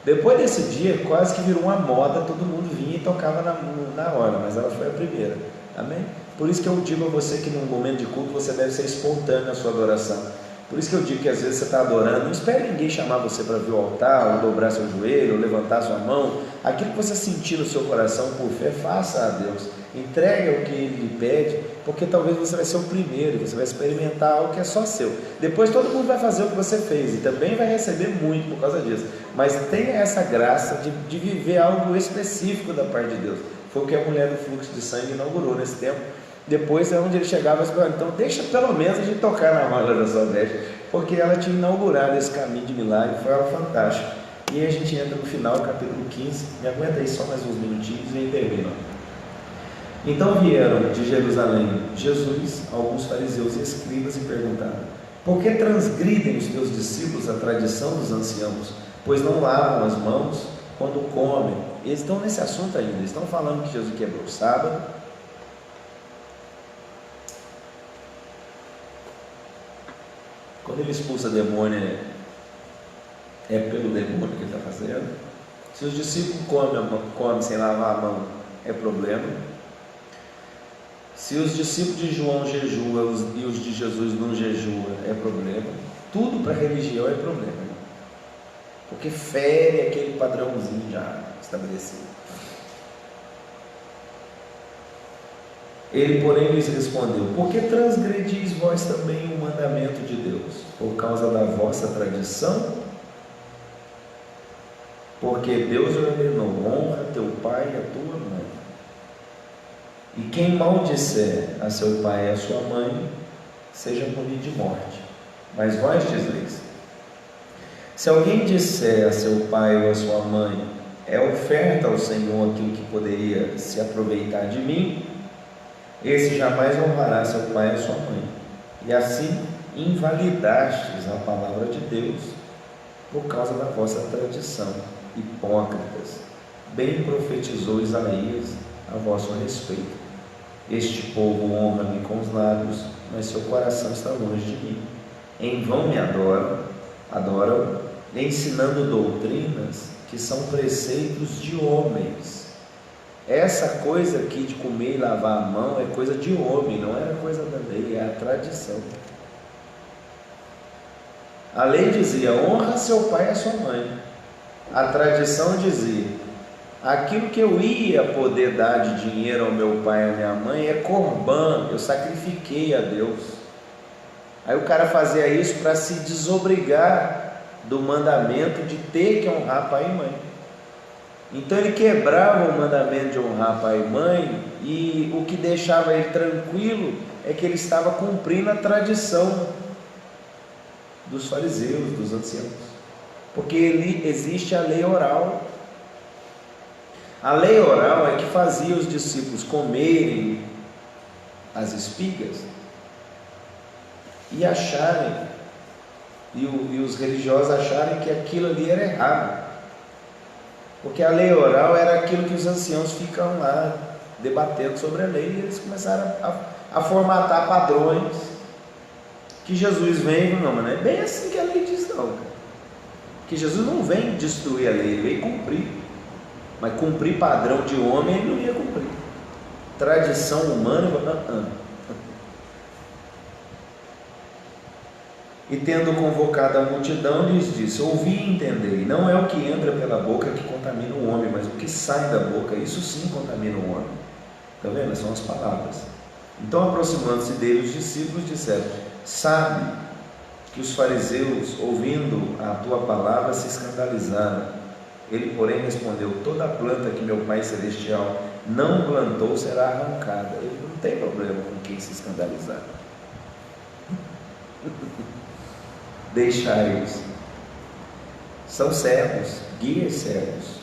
Depois desse dia, quase que virou uma moda, todo mundo vinha e tocava na orla, mas ela foi a primeira. Amém? Por isso que eu digo a você que num momento de culto você deve ser espontâneo na sua adoração. Por isso que eu digo que às vezes você está adorando, não espere ninguém chamar você para vir ao altar, ou dobrar seu joelho, ou levantar sua mão. Aquilo que você sentir no seu coração por fé, faça a Deus. Entregue o que Ele lhe pede, porque talvez você vai ser o primeiro, você vai experimentar algo que é só seu. Depois todo mundo vai fazer o que você fez e também vai receber muito por causa disso. Mas tenha essa graça de viver algo específico da parte de Deus. Foi o que a mulher do fluxo de sangue inaugurou nesse tempo. Depois é onde ele chegava e falava, então deixa pelo menos a gente tocar na orla da sua veste, porque ela tinha inaugurado esse caminho de milagre, foi algo fantástico. E aí a gente entra no final, capítulo 15, me aguenta aí só mais uns minutinhos e aí termina. Então vieram de Jerusalém Jesus, alguns fariseus e escribas, e perguntaram, por que transgridem os teus discípulos a tradição dos anciãos, pois não lavam as mãos quando comem? Eles estão nesse assunto ainda, eles estão falando que Jesus quebrou o sábado. Quando ele expulsa demônio, é pelo demônio que ele está fazendo. Se os discípulos comem sem lavar a mão, é problema. Se os discípulos de João jejuam e os de Jesus não jejuam, é problema. Tudo para a religião é problema, porque fere aquele padrãozinho já estabelecido. Ele, porém, lhes respondeu, por que transgredis vós também o mandamento de Deus? Por causa da vossa tradição? Porque Deus ordenou, honra teu pai e a tua mãe. E quem maldisser a seu pai e a sua mãe, seja punido de morte. Mas vós dizeis, se alguém disser a seu pai ou a sua mãe, é oferta ao Senhor aquilo que poderia se aproveitar de mim, esse jamais honrará seu pai e sua mãe. E assim invalidastes a palavra de Deus por causa da vossa tradição. Hipócritas, bem profetizou Isaías a vosso respeito. Este povo honra-me com os lábios, mas seu coração está longe de mim. Em vão me adoram, ensinando doutrinas que são preceitos de homens. Essa coisa aqui de comer e lavar a mão é coisa de homem, não é coisa da lei, é a tradição. A lei dizia, honra seu pai e a sua mãe. A tradição dizia, aquilo que eu ia poder dar de dinheiro ao meu pai e à minha mãe é corbã, eu sacrifiquei a Deus. Aí o cara fazia isso para se desobrigar do mandamento de ter que honrar pai e mãe. Então ele quebrava o mandamento de honrar pai e mãe, e o que deixava ele tranquilo é que ele estava cumprindo a tradição dos fariseus, dos anciãos, porque existe a lei oral. A lei oral é que fazia os discípulos comerem as espigas e acharem, e os religiosos acharem que aquilo ali era errado, porque a lei oral era aquilo que os anciãos ficam lá debatendo sobre a lei, e eles começaram a formatar padrões, que Jesus vem e fala, não, mas não é bem assim que a lei diz não, cara. Que Jesus não vem destruir a lei, ele veio cumprir, mas cumprir padrão de homem ele não ia cumprir, tradição humana, E tendo convocado a multidão, lhes disse: ouvi e entendei, não é o que entra pela boca que contamina o homem, mas o que sai da boca, isso sim contamina o homem. Está vendo? São as palavras. Então, aproximando-se dele, os discípulos disseram: sabe que os fariseus, ouvindo a tua palavra, se escandalizaram. Ele, porém, respondeu: toda planta que meu Pai Celestial não plantou será arrancada. Ele não tem problema com quem se escandalizar. Deixai-os, são cegos, guias cegos.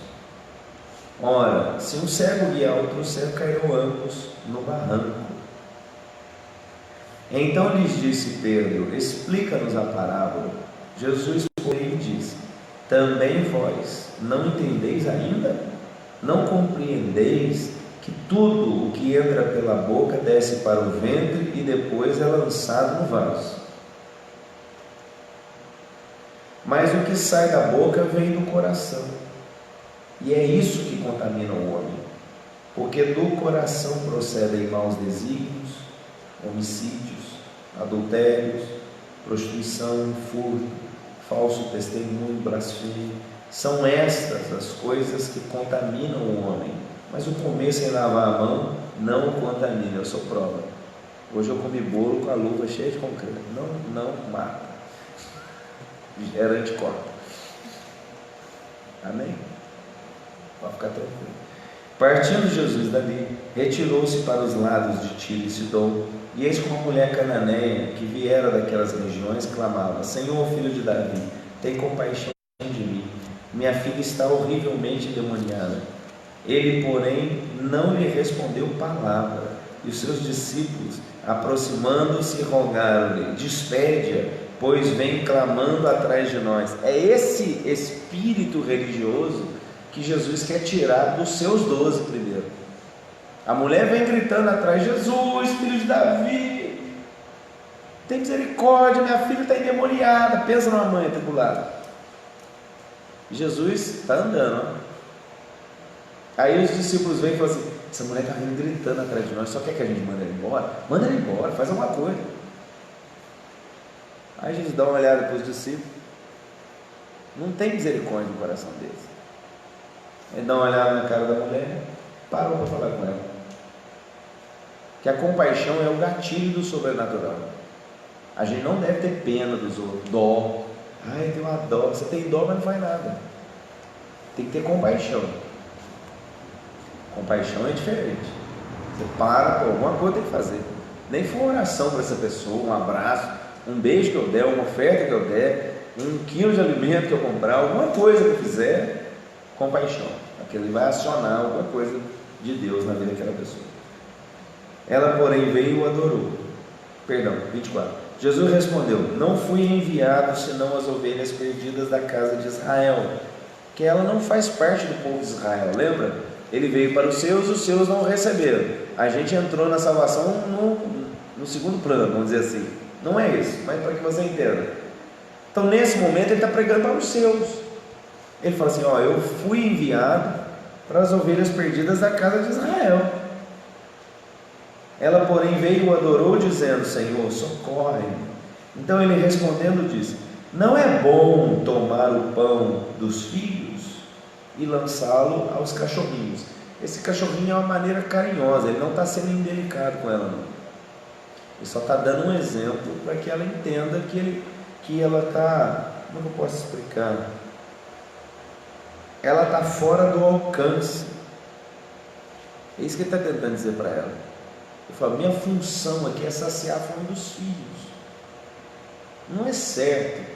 Ora, se um cego guiar outro cego, cairão ambos no barranco. Então lhes disse Pedro: explica-nos a parábola. Jesus, porém, disse: também vós não entendeis ainda? Não compreendeis que tudo o que entra pela boca desce para o ventre e depois é lançado no vaso? Mas o que sai da boca vem do coração, e é isso que contamina o homem, porque do coração procedem maus desígnios, homicídios, adultérios, prostituição, furto, falso testemunho, blasfêmia. São estas as coisas que contaminam o homem, mas o comer sem lavar a mão não o contamina. Eu sou prova. Hoje eu comi bolo com a luva cheia de concreto. Não mata, gera anticorpo. Amém? Pode ficar tranquilo. Partindo Jesus dali, retirou-se para os lados de Tiro e Sidom, e eis que uma mulher cananeia, que viera daquelas regiões, clamava: Senhor, filho de Davi, tem compaixão de mim, minha filha está horrivelmente endemoniada. Ele, porém, não lhe respondeu palavra, e os seus discípulos, aproximando-se, rogaram-lhe: despede-a, pois vem clamando atrás de nós. É esse espírito religioso que Jesus quer tirar dos seus 12 primeiro. A mulher vem gritando atrás: Jesus, filho de Davi, tem misericórdia, minha filha está endemoniada. Pensa numa mãe atribulada. Jesus está andando, ó. Aí os discípulos vêm e falam assim: essa mulher está vindo gritando atrás de nós, só quer que a gente mande ela embora? Manda ela embora, faz alguma coisa. Aí Jesus dá uma olhada para os discípulos, não tem misericórdia no coração deles. Ele dá uma olhada na cara da mulher, parou para falar com ela. Que a compaixão é o gatilho do sobrenatural. A gente não deve ter pena dos outros, dó. Ai, tem uma dó. Você tem dó, mas não faz nada. Tem que ter compaixão. Compaixão é diferente. Você para, alguma coisa tem que fazer. Nem for uma oração para essa pessoa, um abraço, um beijo que eu der, uma oferta que eu der, 1 quilo de alimento que eu comprar, alguma coisa que eu fizer, compaixão. Aquilo vai acionar alguma coisa de Deus na vida daquela pessoa. Ela, porém, veio e o adorou. 24. Jesus respondeu: não fui enviado senão as ovelhas perdidas da casa de Israel. Que ela não faz parte do povo de Israel, lembra? Ele veio para os seus não o receberam. A gente entrou na salvação no segundo plano, vamos dizer assim. Não é isso, mas para que você entenda. Então, nesse momento, ele está pregando para os seus. Ele fala assim: ó, eu fui enviado para as ovelhas perdidas da casa de Israel. Ela, porém, veio e o adorou, dizendo: Senhor, socorre-me. Então ele respondendo disse: não é bom tomar o pão dos filhos e lançá-lo aos cachorrinhos. Esse cachorrinho é uma maneira carinhosa, ele não está sendo indelicado com ela, não. Ele só está dando um exemplo para que ela entenda que ela está... Como eu posso explicar? ela está fora do alcance. É isso que ele está tentando dizer para ela. Ele fala: minha função aqui é saciar a fome dos filhos. Não é certo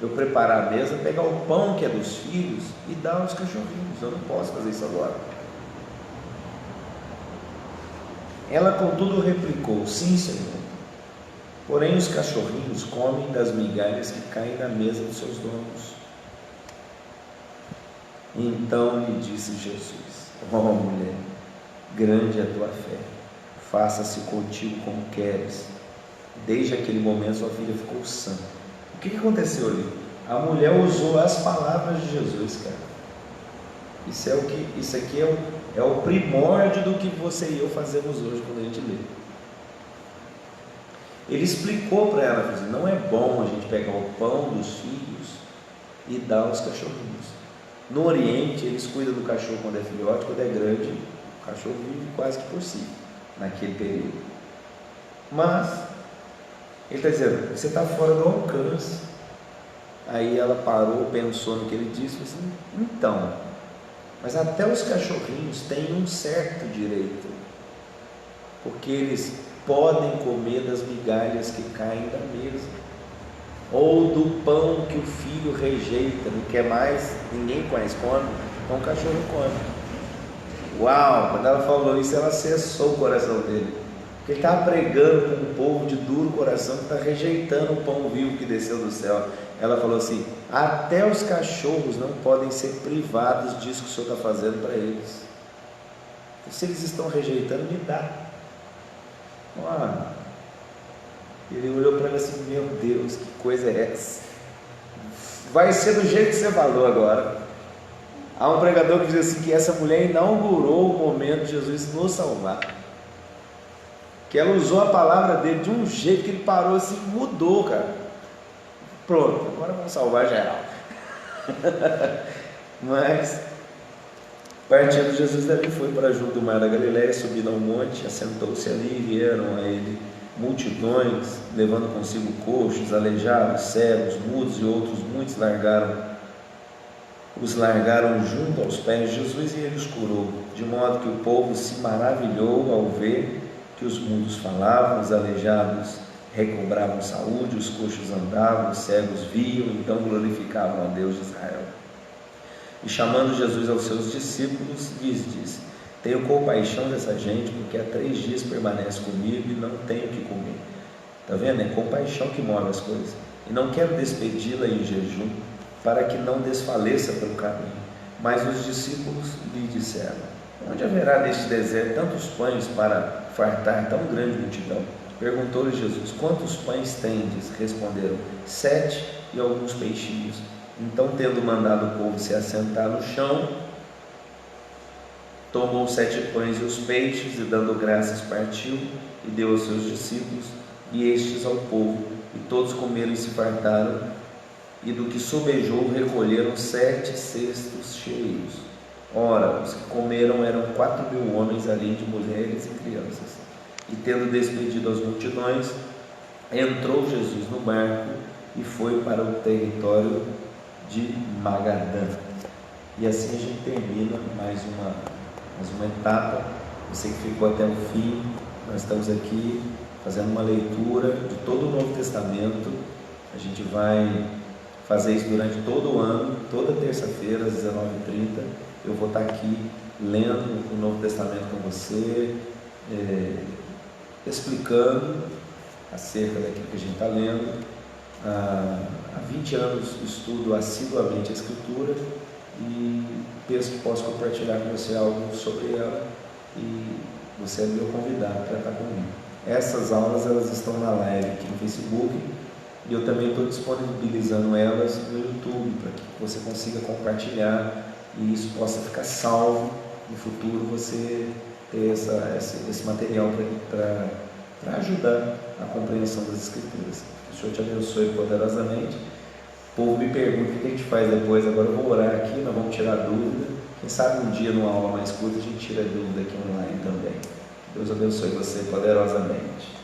eu preparar a mesa, pegar o pão que é dos filhos e dar aos cachorrinhos. Eu não posso fazer isso agora. Ela, contudo, replicou: sim, Senhor. Porém, os cachorrinhos comem das migalhas que caem da mesa dos seus donos. Então lhe disse Jesus: ó mulher, grande é a tua fé, faça-se contigo como queres. Desde aquele momento sua filha ficou sã. O que aconteceu ali? A mulher usou as palavras de Jesus, cara. Isso aqui é o primórdio do que você e eu fazemos hoje quando a gente lê. Ele explicou para ela, assim, não é bom a gente pegar o pão dos filhos e dar aos cachorrinhos. No Oriente, eles cuidam do cachorro quando é filhote, quando é grande, o cachorro vive quase que por si, naquele período. Mas, ele está dizendo, você está fora do alcance. Aí ela parou, pensou no que ele disse, e assim, então, mas até os cachorrinhos têm um certo direito, porque eles podem comer das migalhas que caem da mesa, ou do pão que o filho rejeita, não quer mais, ninguém mais come, então o cachorro come. Uau, quando ela falou isso, ela acessou o coração dele, porque ele estava pregando com um povo de duro coração que está rejeitando o pão vivo que desceu do céu. Ela falou assim: até os cachorros não podem ser privados disso que o Senhor está fazendo para eles. Se eles estão rejeitando, me dá. Ele olhou para ela assim: meu Deus, que coisa é essa? Vai ser do jeito que você falou agora. Há um pregador que diz assim, que essa mulher inaugurou o momento de Jesus nos salvar, que ela usou a palavra dele de um jeito que ele parou assim, mudou, cara. Pronto, agora vamos salvar geral. Mas partindo, Jesus dali foi para junto do mar da Galileia, subindo ao monte, assentou-se ali, e vieram a ele multidões, levando consigo coxos, aleijados, cegos, mudos e outros muitos os largaram junto aos pés de Jesus e ele os curou, de modo que o povo se maravilhou ao ver que os mudos falavam, os aleijados recobravam saúde, os coxos andavam, os cegos viam, então glorificavam a Deus de Israel. E chamando Jesus aos seus discípulos, lhes disse: tenho compaixão dessa gente, porque há 3 dias permanece comigo e não tenho o que comer. Está vendo? É compaixão que move as coisas. E não quero despedi-la em jejum, para que não desfaleça pelo caminho. Mas os discípulos lhe disseram: onde haverá neste deserto tantos pães para fartar tão grande multidão? Perguntou-lhe Jesus: quantos pães tendes? Responderam: 7 e alguns peixinhos. Então, tendo mandado o povo se assentar no chão, tomou 7 pães e os peixes, e dando graças partiu, e deu aos seus discípulos, e estes ao povo, e todos comeram e se fartaram, e do que sobejou recolheram 7 cestos cheios. Ora, os que comeram eram 4.000 homens, além de mulheres e crianças. E tendo despedido as multidões, entrou Jesus no barco e foi para o território de Magadã. E assim a gente termina mais uma etapa. Você que ficou até o fim, nós estamos aqui fazendo uma leitura de todo o Novo Testamento. A gente vai fazer isso durante todo o ano, toda terça-feira às 19h30. Eu vou estar aqui lendo o Novo Testamento com você, explicando acerca daquilo que a gente está lendo. Há 20 anos estudo assiduamente a Escritura e penso que posso compartilhar com você algo sobre ela, e você é meu convidado para estar comigo. Essas aulas elas estão na live aqui no Facebook, e eu também estou disponibilizando elas no YouTube, para que você consiga compartilhar e isso possa ficar salvo no futuro, você ter esse material para ajudar a compreensão das Escrituras. Que o Senhor te abençoe poderosamente. O povo me pergunta o que a gente faz depois. Agora eu vou orar aqui, nós vamos tirar dúvida. Quem sabe um dia, numa aula mais curta, a gente tira dúvida aqui online também. Deus abençoe você poderosamente.